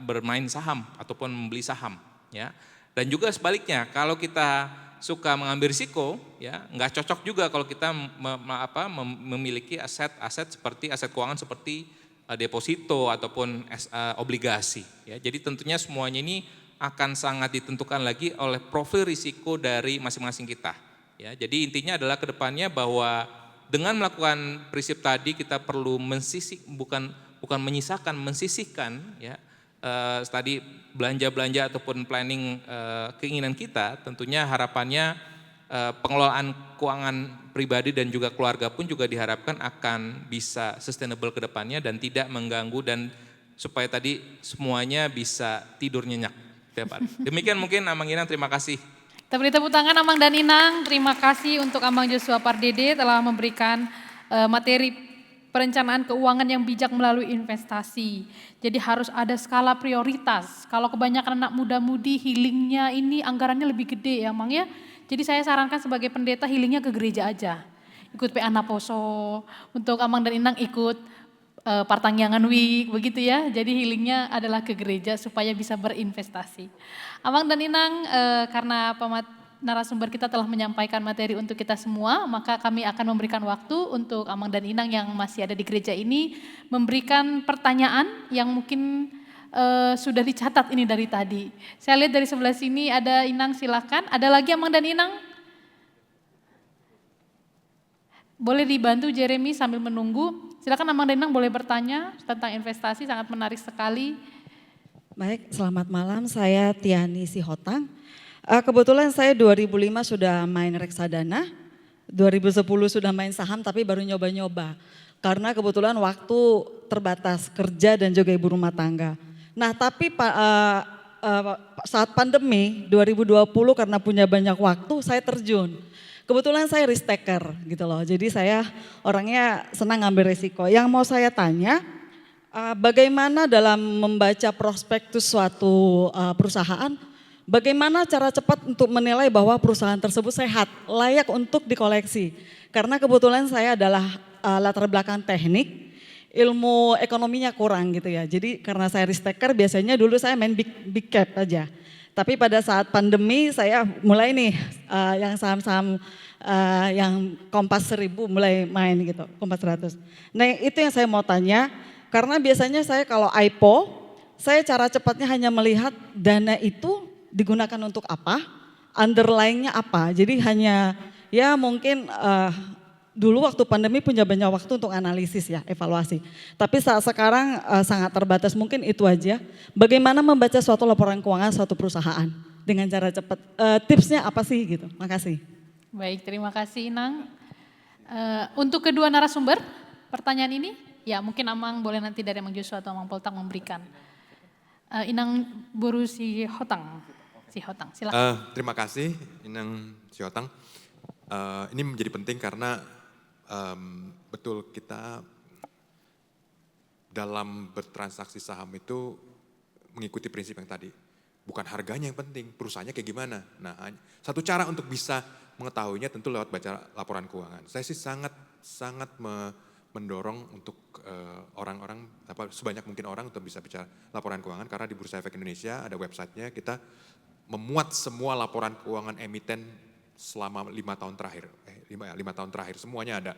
bermain saham ataupun membeli saham ya. Dan juga sebaliknya, kalau kita suka mengambil risiko ya nggak cocok juga kalau kita memiliki aset seperti aset keuangan seperti deposito ataupun obligasi. Ya, jadi tentunya semuanya ini akan sangat ditentukan lagi oleh profil risiko dari masing-masing kita. Ya, jadi intinya adalah kedepannya bahwa dengan melakukan prinsip tadi kita perlu bukan menyisakan, mensisihkan ya tadi belanja-belanja ataupun planning keinginan kita. Tentunya harapannya pengelolaan keuangan pribadi dan juga keluarga pun juga diharapkan akan bisa sustainable ke depannya dan tidak mengganggu dan supaya tadi semuanya bisa tidur nyenyak tiap hari. Demikian mungkin Amang Inang, terima kasih. Kita beri tepuk tangan Amang dan Inang. Terima kasih untuk Amang Joshua Pardede telah memberikan materi perencanaan keuangan yang bijak melalui investasi. Jadi harus ada skala prioritas. Kalau kebanyakan anak muda-mudi healingnya ini anggarannya lebih gede ya Amang ya. Jadi saya sarankan sebagai pendeta healingnya ke gereja aja. Ikut PA Naposo, untuk Amang dan Inang ikut Partangyangan Week begitu ya. Jadi healingnya adalah ke gereja supaya bisa berinvestasi. Amang dan Inang karena narasumber kita telah menyampaikan materi untuk kita semua, maka kami akan memberikan waktu untuk Amang dan Inang yang masih ada di gereja ini memberikan pertanyaan yang mungkin sudah dicatat ini dari tadi. Saya lihat dari sebelah sini ada Inang, silakan. Ada lagi Amang dan Inang? Boleh dibantu Jeremy sambil menunggu. Silakan Amang dan Inang boleh bertanya tentang investasi, sangat menarik sekali. Baik, selamat malam. Saya Tiani Sihotang. Kebetulan saya 2005 sudah main reksadana, 2010 sudah main saham tapi baru nyoba-nyoba. Karena kebetulan waktu terbatas kerja dan juga ibu rumah tangga. Nah tapi saat pandemi 2020 karena punya banyak waktu saya terjun. Kebetulan saya risk taker gitu loh, jadi saya orangnya senang ngambil resiko. Yang mau saya tanya, bagaimana dalam membaca prospektus suatu perusahaan, bagaimana cara cepat untuk menilai bahwa perusahaan tersebut sehat, layak untuk dikoleksi. Karena kebetulan saya adalah latar belakang teknik, ilmu ekonominya kurang gitu ya. Jadi karena saya risk taker biasanya dulu saya main big cap aja. Tapi pada saat pandemi saya mulai nih yang saham-saham yang Kompas 1000 mulai main gitu, Kompas 100. Nah itu yang saya mau tanya, karena biasanya saya kalau IPO, saya cara cepatnya hanya melihat dana itu digunakan untuk apa, underlying-nya apa. Jadi hanya ya mungkin dulu waktu pandemi punya banyak waktu untuk analisis ya, evaluasi. Tapi saat sekarang sangat terbatas, mungkin itu aja. Bagaimana membaca suatu laporan keuangan suatu perusahaan dengan cara cepat. Tipsnya apa sih gitu, makasih. Baik, terima kasih Inang. Untuk kedua narasumber pertanyaan ini, ya mungkin Amang boleh nanti dari Amang Joshua atau Amang Poltang memberikan. Inang Buru Sihotang, silakan. Terima kasih Inang Sihotang. Ini menjadi penting karena betul kita dalam bertransaksi saham itu mengikuti prinsip yang tadi. Bukan harganya yang penting, perusahaannya kayak gimana. Nah, satu cara untuk bisa mengetahuinya tentu lewat baca laporan keuangan. Saya sih sangat mendorong untuk orang-orang, sebanyak mungkin orang untuk bisa bicara laporan keuangan, karena di Bursa Efek Indonesia ada websitenya, kita memuat semua laporan keuangan emiten selama 5 tahun terakhir. 5 tahun terakhir semuanya ada.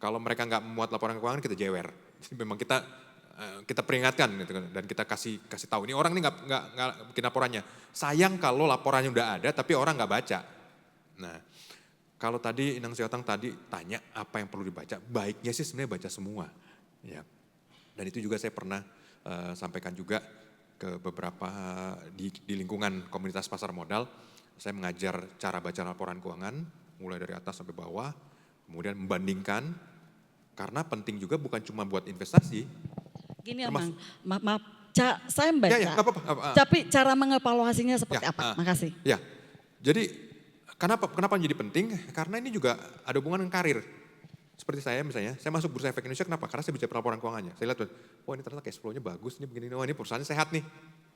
Kalau mereka nggak memuat laporan keuangan kita jewer. Memang kita peringatkan gitu kan, dan kita kasih tahu ini orang ini nggak bikin laporannya. Sayang kalau laporannya udah ada tapi orang nggak baca. Nah, kalau tadi Inang Sihotang tadi tanya apa yang perlu dibaca, baiknya sih sebenarnya baca semua. Ya. Dan itu juga saya pernah sampaikan juga ke beberapa di lingkungan komunitas pasar modal. Saya mengajar cara baca laporan keuangan mulai dari atas sampai bawah, kemudian membandingkan, karena penting juga bukan cuma buat investasi. Gini Amang, maaf, saya membaca, ya, apa. Tapi cara mengevaluasinya seperti apa? Makasih. Ya, jadi kenapa menjadi penting? Karena ini juga ada hubungan dengan karir. Seperti saya misalnya, saya masuk Bursa Efek Indonesia kenapa? Karena saya baca laporan keuangannya. Saya lihat, wah ini ternyata cash flow-nya bagus, ini begini, wah ini perusahaannya sehat nih.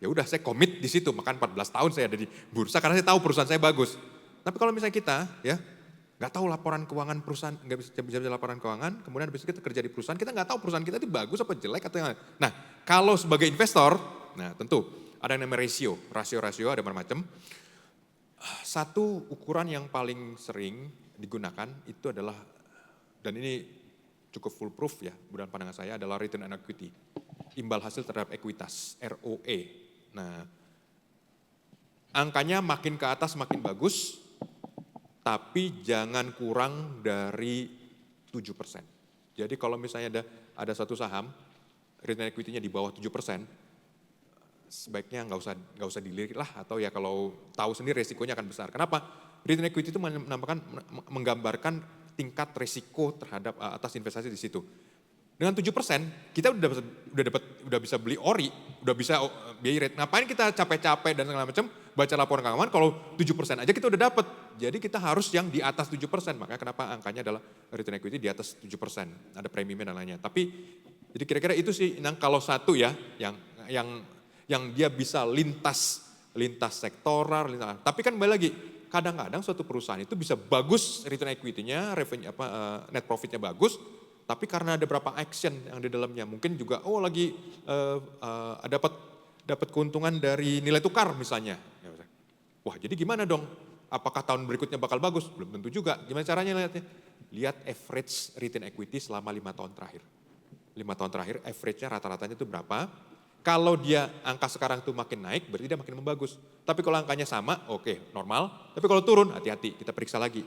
Ya udah saya komit di situ, makan 14 tahun saya ada di bursa karena saya tahu perusahaan saya bagus. Tapi kalau misalnya kita ya nggak tahu laporan keuangan perusahaan, nggak bisa laporan keuangan, kemudian habis itu kita kerja di perusahaan, kita nggak tahu perusahaan kita itu bagus apa jelek atau yang. Nah, kalau sebagai investor, nah tentu ada yang namanya rasio ada macam-macam. Satu ukuran yang paling sering digunakan itu adalah, dan ini cukup foolproof ya, bukan pandangan saya adalah return on equity. Imbal hasil terhadap ekuitas, ROE. Nah, angkanya makin ke atas makin bagus, tapi jangan kurang dari 7%. Jadi kalau misalnya ada satu saham, return equity-nya di bawah 7%, sebaiknya nggak usah dilirik lah, atau ya kalau tahu sendiri resikonya akan besar. Kenapa? Return equity itu menggambarkan tingkat resiko terhadap atas investasi di situ. Dengan 7% kita udah bisa beli ori, udah bisa BI rate. Ngapain kita capek-capek dan segala macam baca laporan keuangan kalau 7% aja kita udah dapat. Jadi kita harus yang di atas 7%. Makanya kenapa angkanya adalah return equity di atas 7%. Ada premiumnya dan lainnya. Tapi jadi kira-kira itu sih Inang kalau satu ya yang dia bisa lintas sektoral, tapi kan kembali lagi kadang-kadang suatu perusahaan itu bisa bagus return equity-nya, revenue net profit-nya bagus, tapi karena ada beberapa action yang di dalamnya, mungkin juga lagi dapat keuntungan dari nilai tukar misalnya. Wah, jadi gimana dong? Apakah tahun berikutnya bakal bagus? Belum tentu juga. Gimana caranya lihatnya? Lihat average return equity selama 5 tahun terakhir. 5 tahun terakhir average-nya rata-ratanya itu berapa? Kalau dia angka sekarang itu makin naik, berarti dia makin membagus. Tapi kalau angkanya sama, oke, normal. Tapi kalau turun, hati-hati, kita periksa lagi.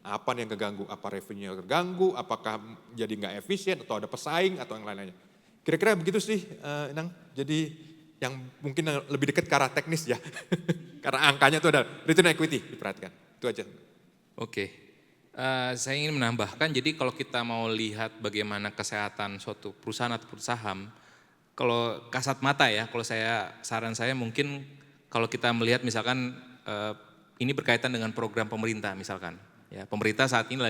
Apa yang keganggu? Apa revenue yang terganggu? Apakah jadi nggak efisien atau ada pesaing atau yang lain-lainnya? Kira-kira begitu sih, Inang. Jadi yang mungkin lebih dekat ke arah teknis ya. Karena angkanya itu ada return equity, diperhatikan. Itu aja. Oke. Saya ingin menambahkan, jadi kalau kita mau lihat bagaimana kesehatan suatu perusahaan atau saham, kalau kasat mata ya, kalau saran saya mungkin kalau kita melihat misalkan ini berkaitan dengan program pemerintah misalkan, ya pemerintah saat ini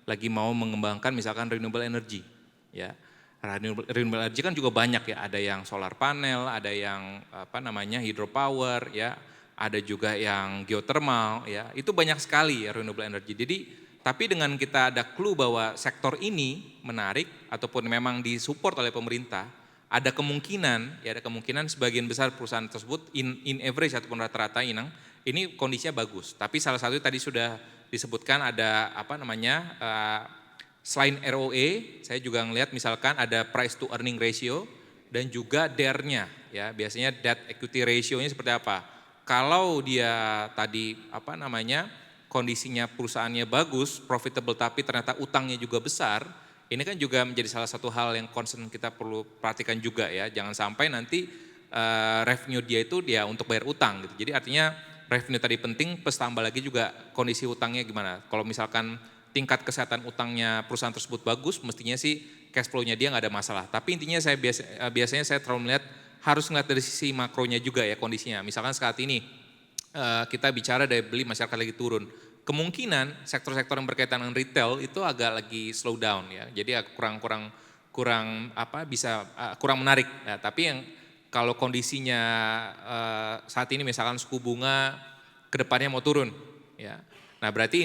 lagi mau mengembangkan misalkan renewable energy, ya renewable energy kan juga banyak ya, ada yang solar panel, ada yang hydropower, ya ada juga yang geothermal, ya itu banyak sekali ya renewable energy. Jadi tapi dengan kita ada clue bahwa sektor ini menarik ataupun memang disupport oleh pemerintah, ada kemungkinan sebagian besar perusahaan tersebut in average ataupun rata-rata ini kondisinya bagus. Tapi salah satu tadi sudah disebutkan ada selain ROE, saya juga ngelihat misalkan ada price to earning ratio dan juga DER-nya, ya biasanya debt equity ratio-nya seperti apa. Kalau dia tadi kondisinya perusahaannya bagus, profitable tapi ternyata utangnya juga besar, ini kan juga menjadi salah satu hal yang concern kita perlu perhatikan juga ya. Jangan sampai nanti revenue dia itu dia untuk bayar utang gitu. Jadi artinya revenue tadi penting, plus tambah lagi juga kondisi utangnya gimana. Kalau misalkan tingkat kesehatan utangnya perusahaan tersebut bagus, mestinya sih cash flow-nya dia nggak ada masalah. Tapi intinya biasanya saya terlalu melihat harus ngeliat dari sisi makronya juga ya kondisinya. Misalkan saat ini kita bicara daya beli masyarakat lagi turun. Kemungkinan sektor-sektor yang berkaitan dengan retail itu agak lagi slow down ya. Jadi kurang menarik. Ya, tapi yang kalau kondisinya saat ini misalkan suku bunga kedepannya mau turun, ya. Nah berarti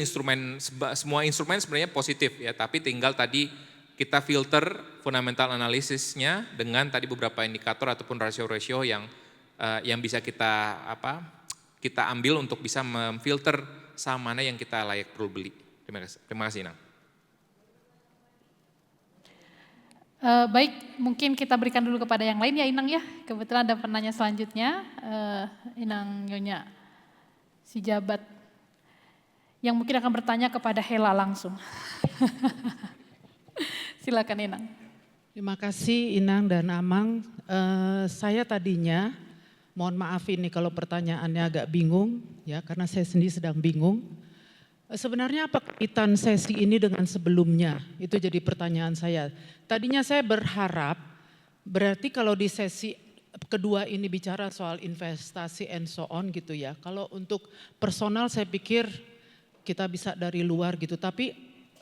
semua instrumen sebenarnya positif ya. Tapi tinggal tadi kita filter fundamental analisisnya dengan tadi beberapa indikator ataupun rasio-rasio yang bisa kita ambil untuk bisa memfilter saham mana yang kita layak perlu beli. Terima kasih Inang. Baik, mungkin kita berikan dulu kepada yang lain ya Inang ya. Kebetulan ada penanya selanjutnya, Inang Nyonya si jabat yang mungkin akan bertanya kepada Hela langsung. Silakan Inang. Terima kasih Inang dan Amang. Saya tadinya, mohon maaf ini kalau pertanyaannya agak bingung ya, karena saya sendiri sedang bingung. Sebenarnya apa kaitan sesi ini dengan sebelumnya? Itu jadi pertanyaan saya. Tadinya saya berharap, berarti kalau di sesi kedua ini bicara soal investasi and so on gitu ya. Kalau untuk personal saya pikir kita bisa dari luar gitu. Tapi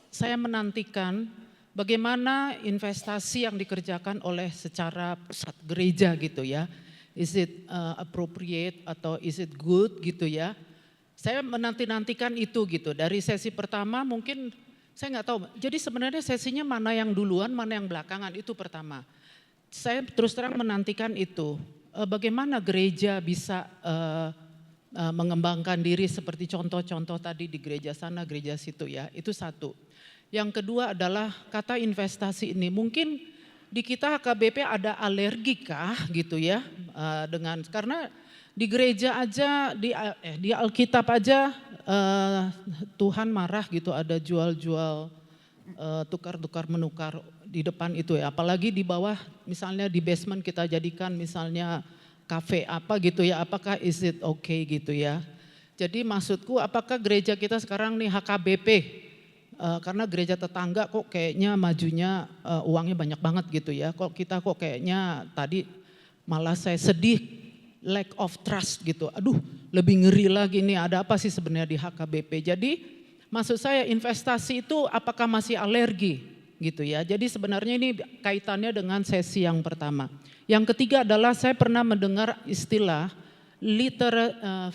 saya menantikan bagaimana investasi yang dikerjakan oleh secara pusat gereja gitu ya. Is it appropriate atau is it good gitu ya. Saya menanti-nantikan itu gitu. Dari sesi pertama mungkin saya nggak tahu. Jadi sebenarnya sesinya mana yang duluan, mana yang belakangan itu pertama. Saya terus terang menantikan itu. Bagaimana gereja bisa mengembangkan diri seperti contoh-contoh tadi di gereja sana, gereja situ ya. Itu satu. Yang kedua adalah kata investasi ini. Mungkin di kita HKBP ada alergi kah gitu ya, karena di gereja aja, di Alkitab aja Tuhan marah gitu, ada jual-jual tukar-tukar menukar di depan itu ya. Apalagi di bawah, misalnya di basement kita jadikan misalnya kafe apa gitu ya, apakah is it okay gitu ya. Jadi maksudku apakah gereja kita sekarang nih HKBP, karena gereja tetangga kok kayaknya majunya uangnya banyak banget gitu ya. Kok kita kok kayaknya tadi malah saya sedih, lack of trust gitu. Aduh lebih ngeri lagi nih, ada apa sih sebenarnya di HKBP. Jadi maksud saya investasi itu apakah masih alergi gitu ya. Jadi sebenarnya ini kaitannya dengan sesi yang pertama. Yang ketiga adalah saya pernah mendengar istilah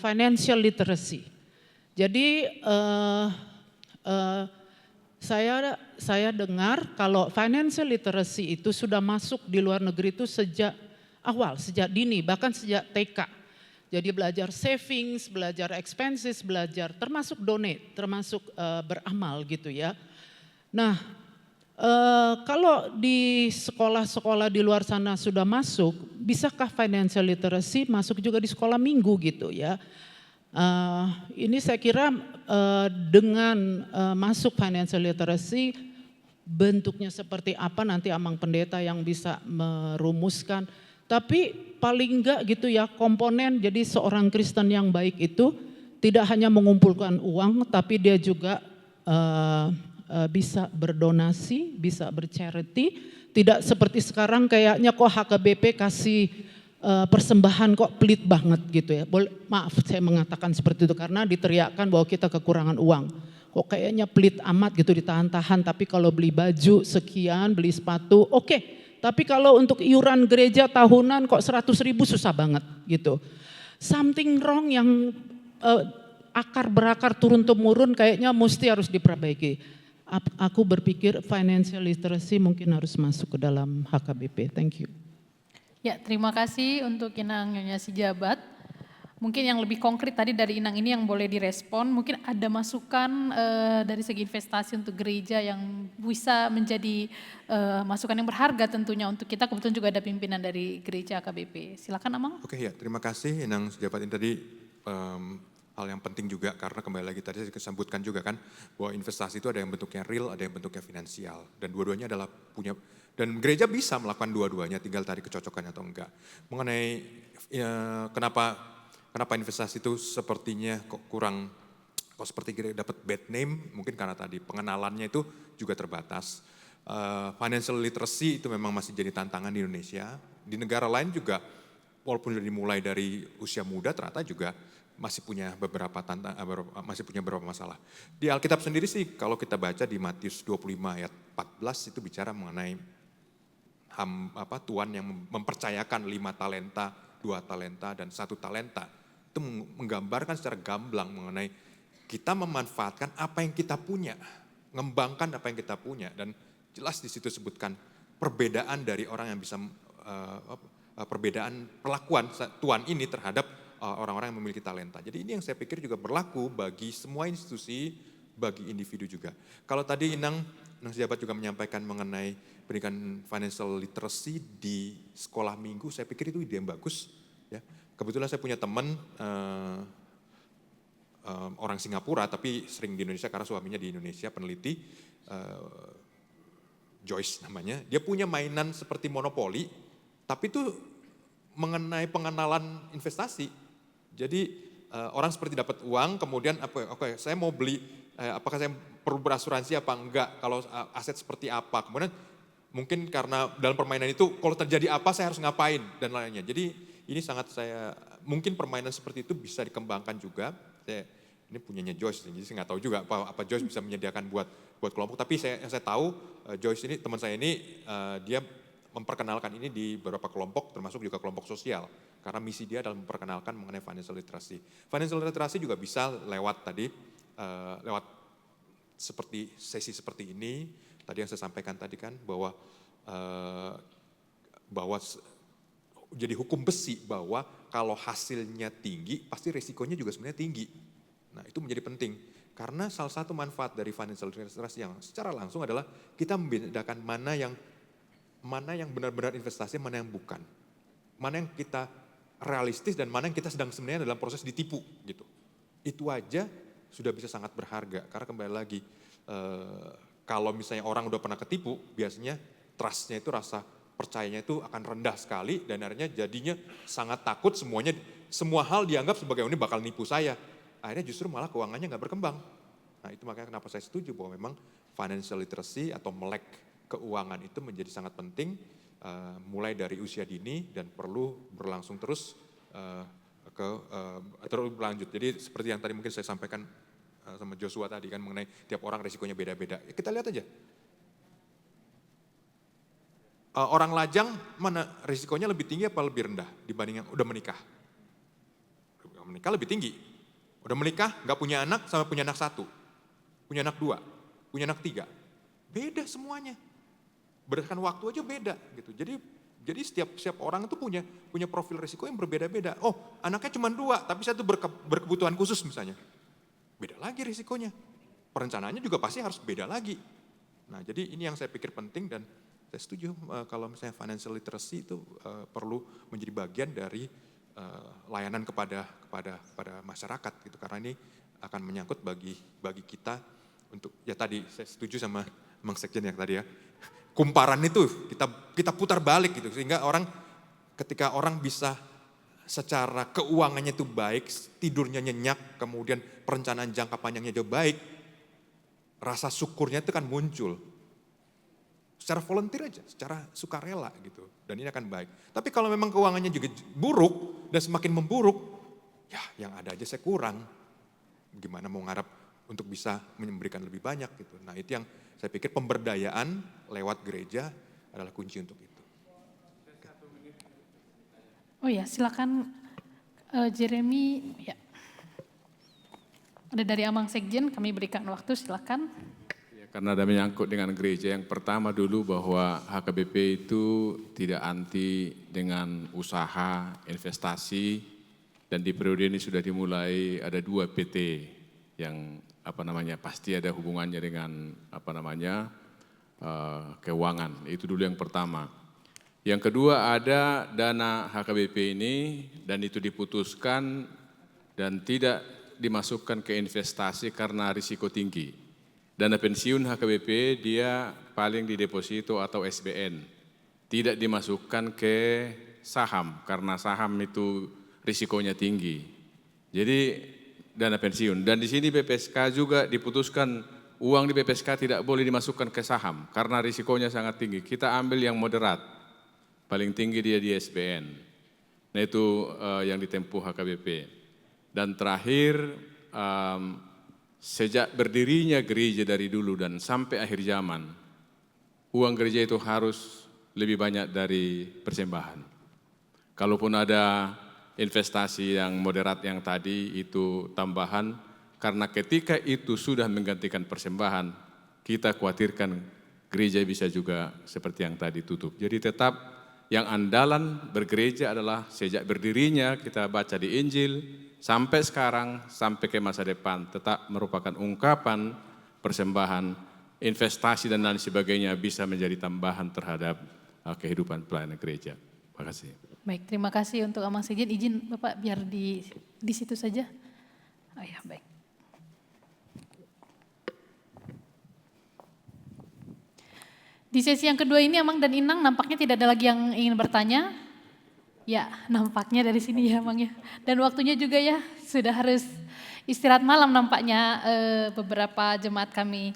financial literacy. Jadi saya dengar kalau financial literacy itu sudah masuk di luar negeri itu sejak awal, sejak dini, bahkan sejak TK. Jadi belajar savings, belajar expenses, belajar termasuk donate, termasuk beramal gitu ya. Nah, kalau di sekolah-sekolah di luar sana sudah masuk, bisakah financial literacy masuk juga di sekolah minggu gitu ya? Ini saya kira dengan masuk financial literacy, bentuknya seperti apa nanti Amang Pendeta yang bisa merumuskan. Tapi paling enggak gitu ya, komponen jadi seorang Kristen yang baik itu tidak hanya mengumpulkan uang, tapi dia juga bisa berdonasi, bisa bercharity. Tidak seperti sekarang kayaknya kok HKBP kasih persembahan kok pelit banget gitu ya. Maaf saya mengatakan seperti itu karena diteriakkan bahwa kita kekurangan uang. Kok kayaknya pelit amat gitu, ditahan-tahan, tapi kalau beli baju sekian, beli sepatu oke. Tapi kalau untuk iuran gereja tahunan kok 100.000 susah banget gitu. Something wrong yang akar berakar turun-temurun kayaknya mesti harus diperbaiki. Aku berpikir financial literacy mungkin harus masuk ke dalam HKBP. Thank you. Ya, terima kasih untuk Inang Nyonya Sijabat. Mungkin yang lebih konkret tadi dari Inang ini yang boleh direspon, mungkin ada masukan dari segi investasi untuk gereja yang bisa menjadi masukan yang berharga tentunya untuk kita. Kebetulan juga ada pimpinan dari gereja KBP. Silakan Amang. Oke ya, terima kasih Inang Sijabat ini tadi hal yang penting juga karena kembali lagi tadi saya sebutkan juga kan bahwa investasi itu ada yang bentuknya real, ada yang bentuknya finansial dan dua-duanya adalah punya. Dan gereja bisa melakukan dua-duanya, tinggal tadi kecocokannya atau enggak. Mengenai kenapa investasi itu sepertinya kok seperti gereja dapat bad name, mungkin karena tadi pengenalannya itu juga terbatas. Financial literacy itu memang masih jadi tantangan di Indonesia. Di negara lain juga, walaupun sudah dimulai dari usia muda, ternyata juga masih punya beberapa masalah. Di Alkitab sendiri sih, kalau kita baca di Matius 25 ayat 14 itu bicara mengenai Tuhan yang mempercayakan 5 talenta, 2 talenta, dan 1 talenta. Itu menggambarkan secara gamblang mengenai kita memanfaatkan apa yang kita punya, mengembangkan apa yang kita punya. Dan jelas di situ sebutkan perbedaan dari orang yang bisa, perbedaan perlakuan Tuhan ini terhadap orang-orang yang memiliki talenta. Jadi ini yang saya pikir juga berlaku bagi semua institusi, bagi individu juga. Kalau tadi Inang Sijabat juga menyampaikan mengenai pendidikan financial literacy di sekolah minggu, saya pikir itu ide yang bagus. Ya. Kebetulan saya punya teman orang Singapura tapi sering di Indonesia karena suaminya di Indonesia, peneliti, Joyce namanya. Dia punya mainan seperti monopoli, tapi itu mengenai pengenalan investasi. Jadi orang seperti dapat uang, kemudian oke, saya mau beli, apakah saya perlu berasuransi apa enggak, kalau aset seperti apa. Kemudian mungkin karena dalam permainan itu kalau terjadi apa saya harus ngapain dan lainnya. Jadi ini mungkin permainan seperti itu bisa dikembangkan juga. Ini punyanya Joyce, jadi saya nggak tahu juga apa Joyce bisa menyediakan buat kelompok. Tapi saya tahu Joyce ini, teman saya ini, dia memperkenalkan ini di beberapa kelompok, termasuk juga kelompok sosial. Karena misi dia adalah memperkenalkan mengenai financial literacy. Financial literacy juga bisa lewat seperti sesi seperti ini, tadi yang saya sampaikan tadi kan, bahwa jadi hukum besi bahwa kalau hasilnya tinggi, pasti resikonya juga sebenarnya tinggi. Nah itu menjadi penting, Karena salah satu manfaat dari financial literasi yang secara langsung adalah kita membedakan mana yang benar-benar investasi, mana yang bukan. Mana yang kita realistis dan mana yang kita sedang sebenarnya dalam proses ditipu gitu. Itu aja sudah bisa sangat berharga. Karena kembali lagi, kalau misalnya orang udah pernah ketipu, biasanya trust-nya itu, rasa percayanya itu akan rendah sekali dan akhirnya jadinya sangat takut, semua hal dianggap sebagai ini bakal nipu saya. Akhirnya justru malah keuangannya nggak berkembang. Nah itu makanya kenapa saya setuju bahwa memang financial literacy atau melek keuangan itu menjadi sangat penting mulai dari usia dini dan perlu berlangsung terus terus berlanjut. Jadi seperti yang tadi mungkin saya sampaikan sama Joshua tadi kan mengenai tiap orang risikonya beda-beda. Ya, kita lihat aja. Orang lajang mana risikonya lebih tinggi apa lebih rendah dibanding yang udah menikah? Menikah lebih tinggi. Udah menikah, nggak punya anak, sama punya anak 1, punya anak 2, punya anak 3. Beda semuanya. Berdasarkan waktu aja beda gitu. Jadi setiap orang itu punya profil risiko yang berbeda-beda. Oh, anaknya cuma 2, tapi satu berkebutuhan khusus misalnya. Beda lagi risikonya. Perencanaannya juga pasti harus beda lagi. Nah, jadi ini yang saya pikir penting dan saya setuju kalau misalnya financial literacy itu perlu menjadi bagian dari layanan kepada masyarakat gitu, karena ini akan menyangkut bagi kita untuk ya tadi saya setuju sama Mang Sekjen yang tadi ya, kumparan itu kita putar balik gitu sehingga ketika orang bisa secara keuangannya itu baik, tidurnya nyenyak, kemudian perencanaan jangka panjangnya juga baik, rasa syukurnya itu kan muncul. Secara volunteer aja, secara sukarela gitu. Dan ini akan baik. Tapi kalau memang keuangannya juga buruk dan semakin memburuk, ya yang ada aja saya kurang. Gimana mau ngarap untuk bisa memberikan lebih banyak gitu. Nah itu yang saya pikir pemberdayaan lewat gereja adalah kunci untuk itu. Oh ya, silakan Jeremy. Ya. Ada dari Amang Sekjen, kami berikan waktu, silakan. Karena ada menyangkut dengan gereja, yang pertama dulu bahwa HKBP itu tidak anti dengan usaha, investasi, dan di periode ini sudah dimulai ada 2 PT yang pasti ada hubungannya dengan keuangan. Itu dulu yang pertama. Yang kedua ada dana HKBP ini dan itu diputuskan dan tidak dimasukkan ke investasi karena risiko tinggi. Dana pensiun HKBP dia paling di deposito atau SBN. Tidak dimasukkan ke saham karena saham itu risikonya tinggi. Jadi dana pensiun. Dan di sini BPSK juga diputuskan uang di BPSK tidak boleh dimasukkan ke saham karena risikonya sangat tinggi. Kita ambil yang moderat. Paling tinggi dia di SBN. Nah itu yang ditempuh HKBP. Dan terakhir sejak berdirinya gereja dari dulu dan sampai akhir zaman, uang gereja itu harus lebih banyak dari persembahan. Kalaupun ada investasi yang moderat yang tadi itu tambahan, karena ketika itu sudah menggantikan persembahan, kita khawatirkan gereja bisa juga seperti yang tadi tutup. Jadi tetap yang andalan bergereja adalah sejak berdirinya kita baca di Injil, sampai sekarang, sampai ke masa depan, tetap merupakan ungkapan persembahan, investasi dan lain sebagainya bisa menjadi tambahan terhadap kehidupan pelayanan gereja. Terima kasih. Baik, terima kasih untuk Amang Sekjen. Izin Bapak biar di situ saja. Oh ya, baik. Di sesi yang kedua ini Amang dan Inang nampaknya tidak ada lagi yang ingin bertanya. Ya, nampaknya dari sini ya Bang ya. Dan waktunya juga ya, sudah harus istirahat malam nampaknya beberapa jemaat kami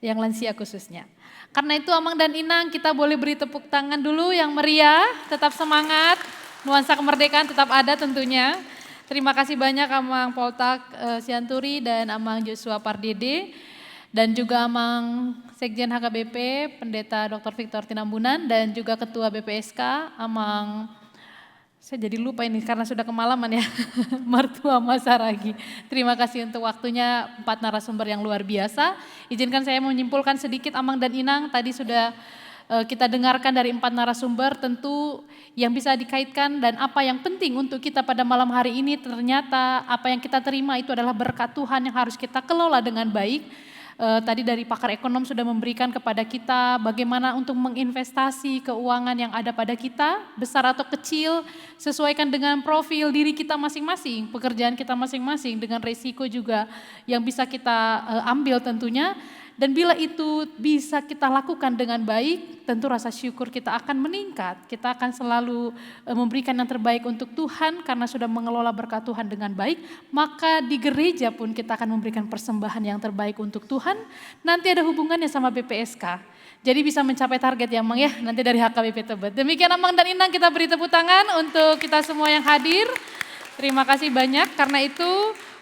yang lansia khususnya. Karena itu Amang dan Inang kita boleh beri tepuk tangan dulu yang meriah, tetap semangat, nuansa kemerdekaan tetap ada tentunya. Terima kasih banyak Amang Poltak Sianturi dan Amang Joshua Pardede. Dan juga Amang Sekjen HKBP, Pendeta Dr. Victor Tinambunan dan juga Ketua BPSK, Amang saya jadi lupa ini karena sudah kemalaman ya, Mertua Mas Saragi. Terima kasih untuk waktunya 4 narasumber yang luar biasa. Izinkan saya menyimpulkan sedikit Amang dan Inang tadi sudah kita dengarkan dari 4 narasumber, tentu yang bisa dikaitkan dan apa yang penting untuk kita pada malam hari ini, ternyata apa yang kita terima itu adalah berkat Tuhan yang harus kita kelola dengan baik. Tadi dari pakar ekonom sudah memberikan kepada kita bagaimana untuk menginvestasi keuangan yang ada pada kita, besar atau kecil, sesuaikan dengan profil diri kita masing-masing, pekerjaan kita masing-masing, dengan resiko juga yang bisa kita ambil tentunya. Dan bila itu bisa kita lakukan dengan baik, tentu rasa syukur kita akan meningkat. Kita akan selalu memberikan yang terbaik untuk Tuhan karena sudah mengelola berkat Tuhan dengan baik. Maka di gereja pun kita akan memberikan persembahan yang terbaik untuk Tuhan. Nanti ada hubungannya sama BPSK. Jadi bisa mencapai target ya Mang ya, nanti dari HKBP Tebet. Demikian Amang dan Inang, kita beri tepuk tangan untuk kita semua yang hadir. Terima kasih banyak, karena itu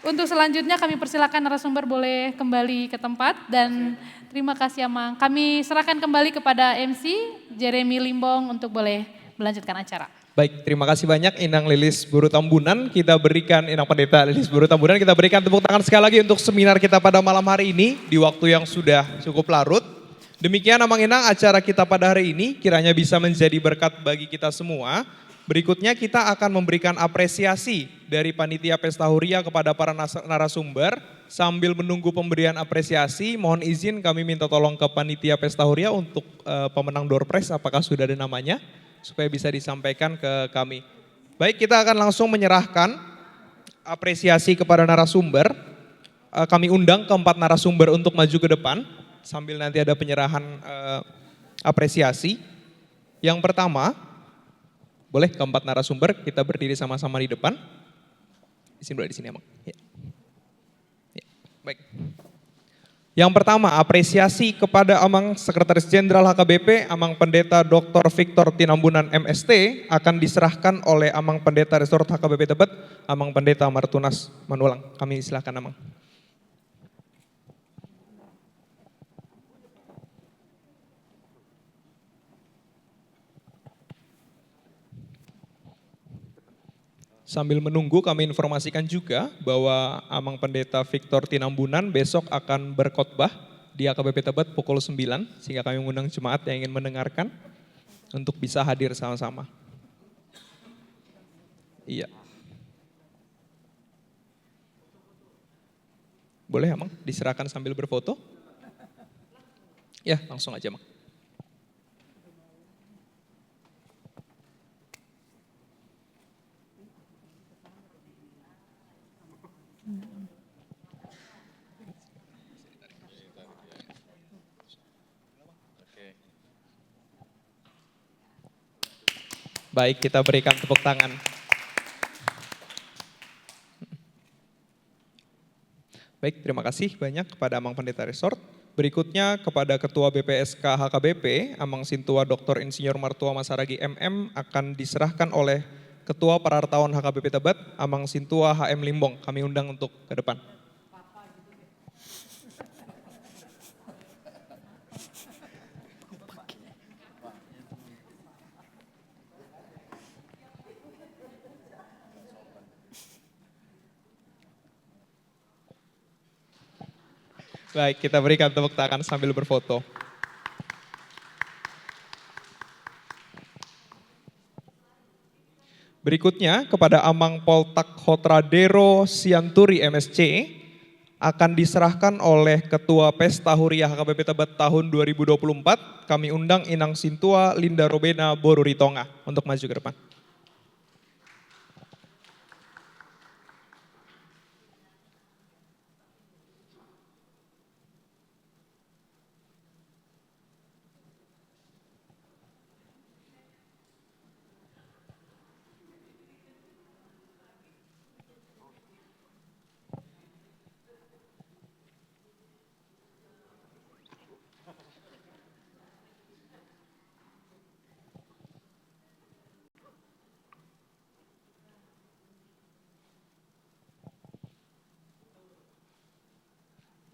untuk selanjutnya kami persilakan narasumber boleh kembali ke tempat, dan terima kasih Amang. Kami serahkan kembali kepada MC Jeremy Limbong untuk boleh melanjutkan acara. Baik, terima kasih banyak Inang Lilis Buru Tambunan. Kita berikan, Inang Pendeta Lilis Buru Tambunan, kita berikan tepuk tangan sekali lagi untuk seminar kita pada malam hari ini di waktu yang sudah cukup larut. Demikian Amang Inang, acara kita pada hari ini kiranya bisa menjadi berkat bagi kita semua. Berikutnya kita akan memberikan apresiasi dari Panitia Pesta Huria kepada para narasumber. Sambil menunggu pemberian apresiasi, mohon izin kami minta tolong ke Panitia Pesta Huria untuk pemenang door prize, apakah sudah ada namanya, supaya bisa disampaikan ke kami. Baik, kita akan langsung menyerahkan apresiasi kepada narasumber. Kami undang keempat narasumber untuk maju ke depan, sambil nanti ada penyerahan apresiasi. Yang pertama, boleh keempat narasumber kita berdiri sama-sama di depan. Izin dulu di sini Amang. Ya. Ya. Baik. Yang pertama, apresiasi kepada Amang Sekretaris Jenderal HKBP, Amang Pendeta Dr. Victor Tinambunan MST, akan diserahkan oleh Amang Pendeta Resort HKBP Tebet, Amang Pendeta Martunas Manulang. Kami silakan Amang. Sambil menunggu kami informasikan juga bahwa Amang Pendeta Victor Tinambunan besok akan berkhotbah di HKBP Tebet pukul 9, sehingga kami mengundang jemaat yang ingin mendengarkan untuk bisa hadir sama-sama. Iya. Boleh Amang diserahkan sambil berfoto? Ya, langsung aja Amang. Baik, kita berikan tepuk tangan. Baik, terima kasih banyak kepada Amang Pendeta Resort. Berikutnya kepada Ketua BPSK HKBP, Amang Sintua Dr. Insinyur Martua Masaragi MM, akan diserahkan oleh Ketua Parartawan HKBP Tebet, Amang Sintua HM Limbong. Kami undang untuk ke depan. Baik, kita berikan tepuk tangan sambil berfoto. Berikutnya kepada Amang Poltak Hotradero Sianturi MSC akan diserahkan oleh Ketua Pesta Huria HKBP Tebet tahun 2024. Kami undang Inang Sintua Linda Robena Boruritonga untuk maju ke depan.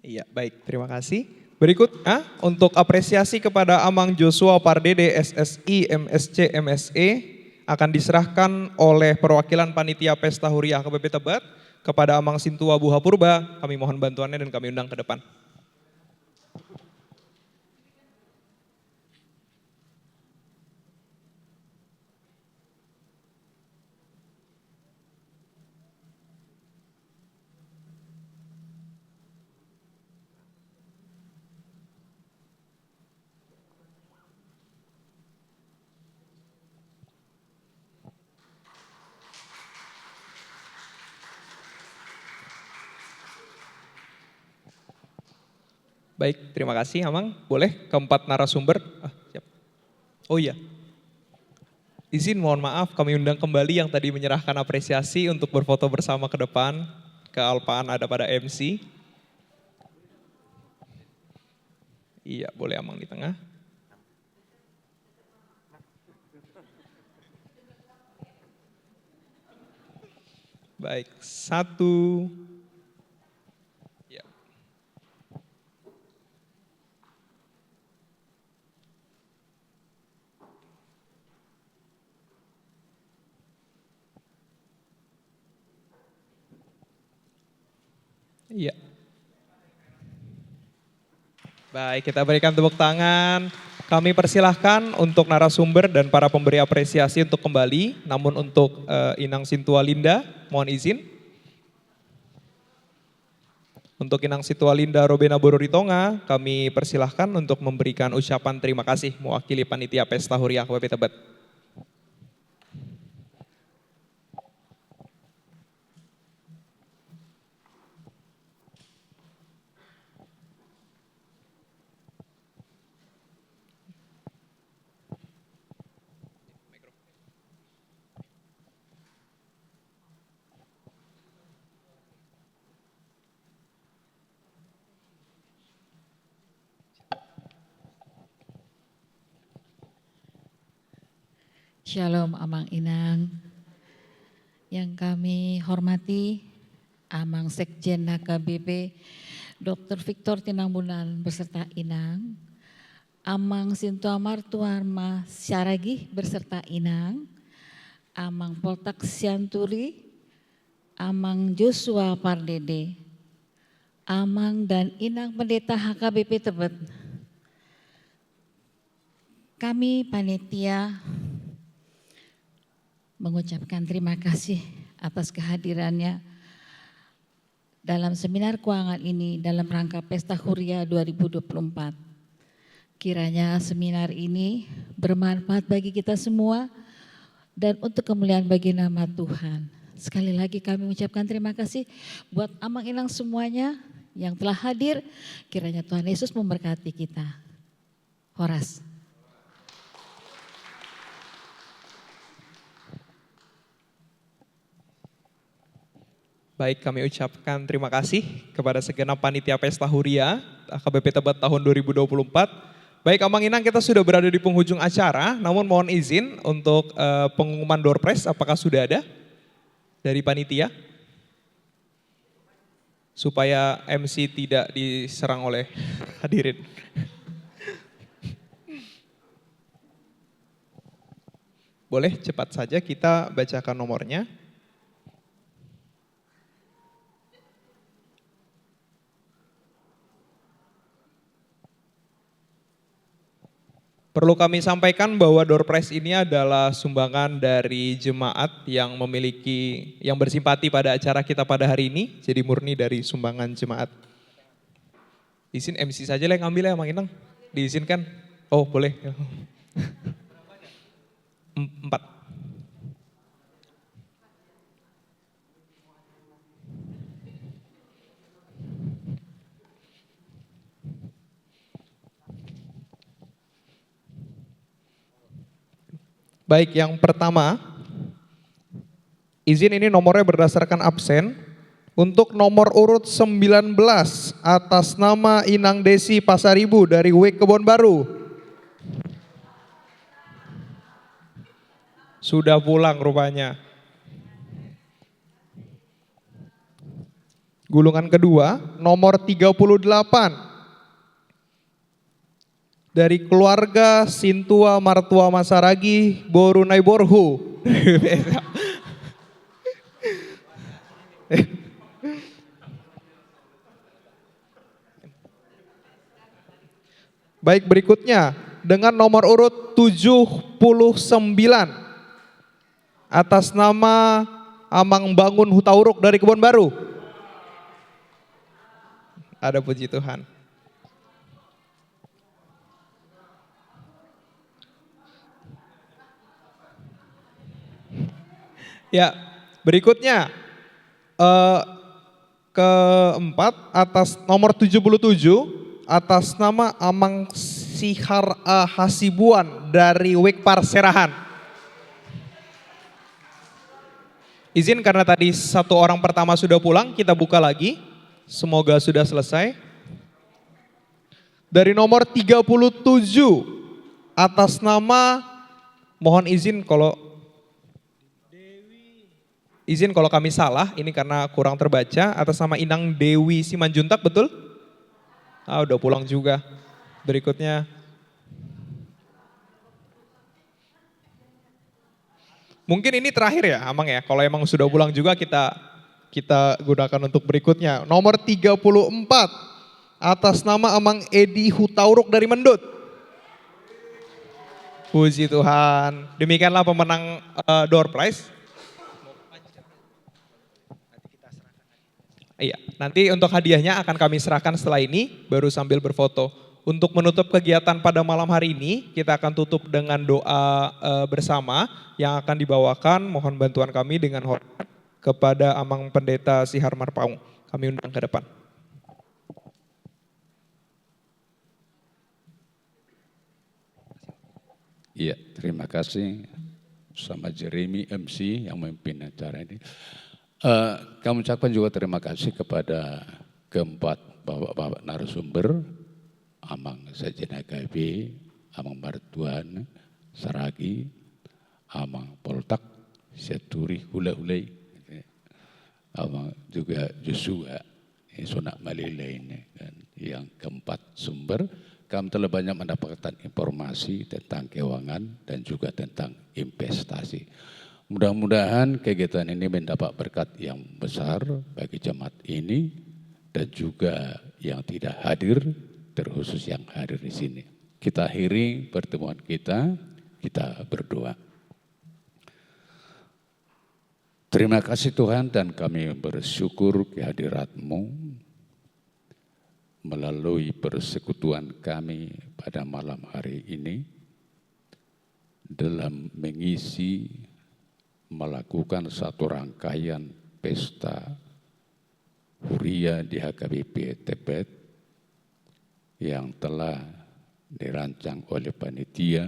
Iya, baik, terima kasih. Berikutnya untuk apresiasi kepada Amang Joshua Pardede SSI MSC MSE akan diserahkan oleh perwakilan Panitia Pesta Huria HKBP Tebet kepada Amang Sintua Buha Purba. Kami mohon bantuannya dan kami undang ke depan. Baik, terima kasih Amang. Boleh keempat narasumber? Siap. Oh iya. Izin mohon maaf kami undang kembali yang tadi menyerahkan apresiasi untuk berfoto bersama ke depan. Kealpaan ada pada MC. Iya, boleh Amang di tengah. Baik, satu. Ya. Iya. Baik, kita berikan tepuk tangan. Kami persilahkan untuk narasumber dan para pemberi apresiasi untuk kembali. Namun untuk Inang Sintualinda, mohon izin. Untuk Inang Sintualinda Robena Bororitonga, kami persilahkan untuk memberikan ucapan terima kasih mewakili Panitia Pesta Huria HKBP Tebet. Shalom Amang Inang, yang kami hormati Amang Sekjen HKBP Dr. Victor Tinambunan beserta Inang, Amang Sintua Martuarma Syaragi beserta Inang, Amang Poltak Sianturi, Amang Joshua Pardede, Amang dan Inang Pendeta HKBP Tebet. Kami panitia mengucapkan terima kasih atas kehadirannya dalam seminar keuangan ini dalam rangka Pesta Huria 2024. Kiranya seminar ini bermanfaat bagi kita semua dan untuk kemuliaan bagi nama Tuhan. Sekali lagi kami mengucapkan terima kasih buat Amang Inang semuanya yang telah hadir. Kiranya Tuhan Yesus memberkati kita. Horas. Baik, kami ucapkan terima kasih kepada segenap panitia Pesta Huria HKBP Tebet tahun 2024. Baik, Amang Inang, kita sudah berada di penghujung acara, namun mohon izin untuk pengumuman door prize, apakah sudah ada dari panitia? Supaya MC tidak diserang oleh hadirin. Boleh cepat saja kita bacakan nomornya. Perlu kami sampaikan bahwa door prize ini adalah sumbangan dari jemaat yang bersimpati pada acara kita pada hari ini. Jadi murni dari sumbangan jemaat. Izin MC saja lah yang ambil ya Mang Inang. Diizinkan? Oh boleh. 4. Baik, yang pertama, izin ini nomornya berdasarkan absen. Untuk nomor urut 19 atas nama Inang Desi Pasaribu dari WIK Kebon Baru. Sudah pulang rupanya. Gulungan kedua, nomor 38. Dari keluarga Sintua Martua Masaragi Borunai Borhu. Baik, berikutnya dengan nomor urut 79 atas nama Amang Bangun Hutauruk dari Kebon Baru. Ada puji Tuhan. Ya, berikutnya keempat atas nomor 77 atas nama Amang Sihar Hasibuan dari Wikpar Serahan. Izin karena tadi satu orang pertama sudah pulang, kita buka lagi. Semoga sudah selesai. Dari nomor 37 atas nama, mohon izin kalau kami salah, ini karena kurang terbaca, atas nama Inang Dewi Simanjuntak, betul? Udah pulang juga. Berikutnya. Mungkin ini terakhir ya, Amang ya. Kalau emang sudah pulang juga kita gunakan untuk berikutnya. Nomor 34 atas nama Amang Edi Hutauruk dari Mendut. Puji Tuhan. Demikianlah pemenang door prize. Iya, nanti untuk hadiahnya akan kami serahkan setelah ini, baru sambil berfoto. Untuk menutup kegiatan pada malam hari ini, kita akan tutup dengan doa bersama yang akan dibawakan. Mohon bantuan kami dengan hormat kepada Amang Pendeta Sihar Marpaung. Kami undang ke depan. Iya, terima kasih sama Jeremy MC yang memimpin acara ini. Kami ucapkan juga terima kasih kepada keempat bapak-bapak narasumber, Amang Sajena KB, Amang Martuan, Saragi, Amang Poltak, Seturi, Hula-Hulai, Amang juga Joshua, Sonak Malilai ini. Dan yang keempat sumber, kami telah banyak mendapatkan informasi tentang keuangan dan juga tentang investasi. Mudah-mudahan kegiatan ini mendapat berkat yang besar bagi jemaat ini dan juga yang tidak hadir, terkhusus yang hadir di sini. Kita akhiri pertemuan kita berdoa. Terima kasih Tuhan dan kami bersyukur kehadirat-Mu melalui persekutuan kami pada malam hari ini dalam melakukan satu rangkaian pesta Huria di HKBP Tebet yang telah dirancang oleh panitia,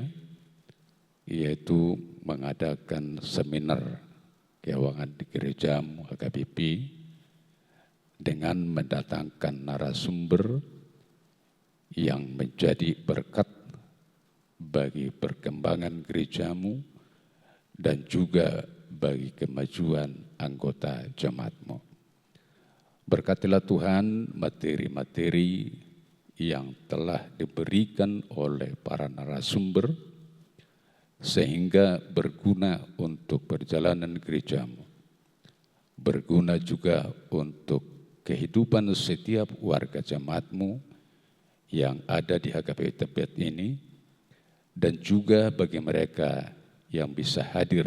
yaitu mengadakan seminar keuangan di gerejamu HKBP dengan mendatangkan narasumber yang menjadi berkat bagi perkembangan gerejamu dan juga bagi kemajuan anggota jemaat-Mu. Berkatilah Tuhan materi-materi yang telah diberikan oleh para narasumber sehingga berguna untuk perjalanan gerejamu. Berguna juga untuk kehidupan setiap warga jemaat-Mu yang ada di HKBP Tebet ini dan juga bagi mereka yang bisa hadir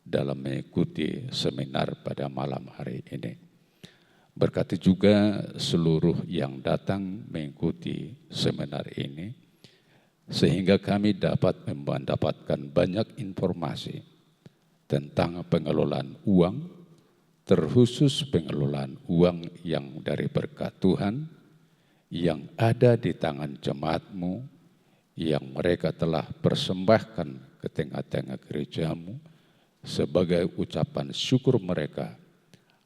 dalam mengikuti seminar pada malam hari ini. Berkati juga seluruh yang datang mengikuti seminar ini, sehingga kami dapat mendapatkan banyak informasi tentang pengelolaan uang, terkhusus pengelolaan uang yang dari berkat Tuhan, yang ada di tangan jemaat-Mu, yang mereka telah persembahkan ke tengah-tengah gerejamu sebagai ucapan syukur mereka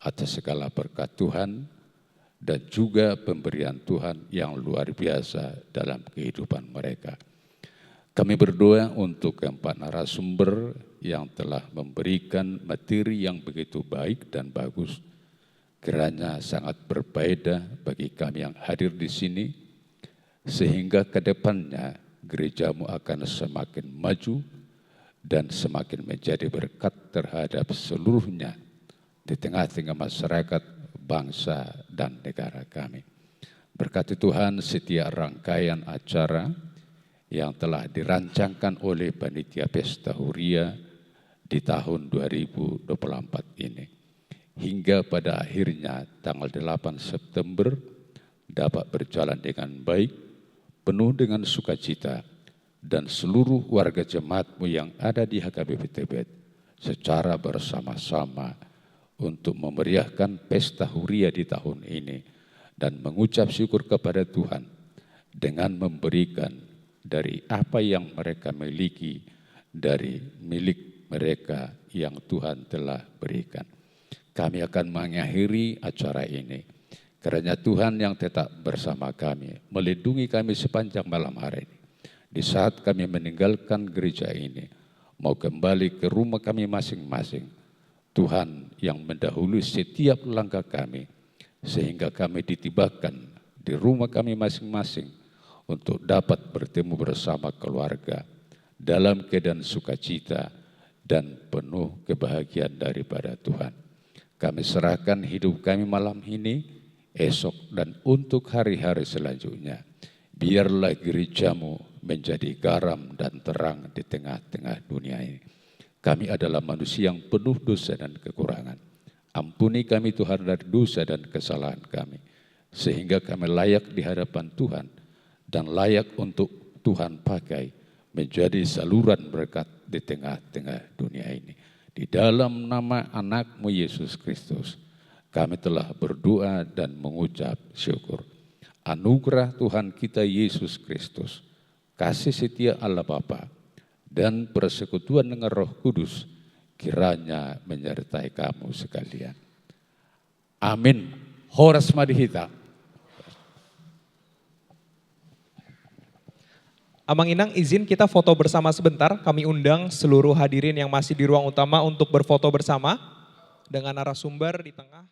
atas segala berkat Tuhan dan juga pemberian Tuhan yang luar biasa dalam kehidupan mereka. Kami berdoa untuk keempat narasumber yang telah memberikan materi yang begitu baik dan bagus, kiranya sangat berbeda bagi kami yang hadir di sini, sehingga ke depannya gerejamu akan semakin maju dan semakin menjadi berkat terhadap seluruhnya di tengah-tengah masyarakat, bangsa, dan negara kami. Berkati Tuhan setiap rangkaian acara yang telah dirancangkan oleh Panitia Pesta Huria di tahun 2024 ini. Hingga pada akhirnya tanggal 8 September dapat berjalan dengan baik, penuh dengan sukacita, dan seluruh warga jemaat-Mu yang ada di HKBP Tebet secara bersama-sama untuk memeriahkan pesta Huria di tahun ini dan mengucap syukur kepada Tuhan dengan memberikan dari apa yang mereka miliki, dari milik mereka yang Tuhan telah berikan. Kami akan mengakhiri acara ini. Karena Tuhan yang tetap bersama kami, melindungi kami sepanjang malam hari ini. Di saat kami meninggalkan gereja ini, mau kembali ke rumah kami masing-masing, Tuhan yang mendahului setiap langkah kami, sehingga kami ditibakan di rumah kami masing-masing untuk dapat bertemu bersama keluarga dalam keadaan sukacita dan penuh kebahagiaan daripada Tuhan. Kami serahkan hidup kami malam ini, esok dan untuk hari-hari selanjutnya. Biarlah gerejamu menjadi garam dan terang di tengah-tengah dunia ini. Kami adalah manusia yang penuh dosa dan kekurangan. Ampuni kami Tuhan dari dosa dan kesalahan kami, sehingga kami layak di hadapan Tuhan dan layak untuk Tuhan pakai menjadi saluran berkat di tengah-tengah dunia ini. Di dalam nama anak-Mu Yesus Kristus, kami telah berdoa dan mengucap syukur. Anugerah Tuhan kita Yesus Kristus, kasih setia Allah Bapa, dan persekutuan dengan Roh Kudus kiranya menyertai kamu sekalian. Amin. Horas Madihita. Amang Inang izin kita foto bersama sebentar. Kami undang seluruh hadirin yang masih di ruang utama untuk berfoto bersama dengan narasumber di tengah.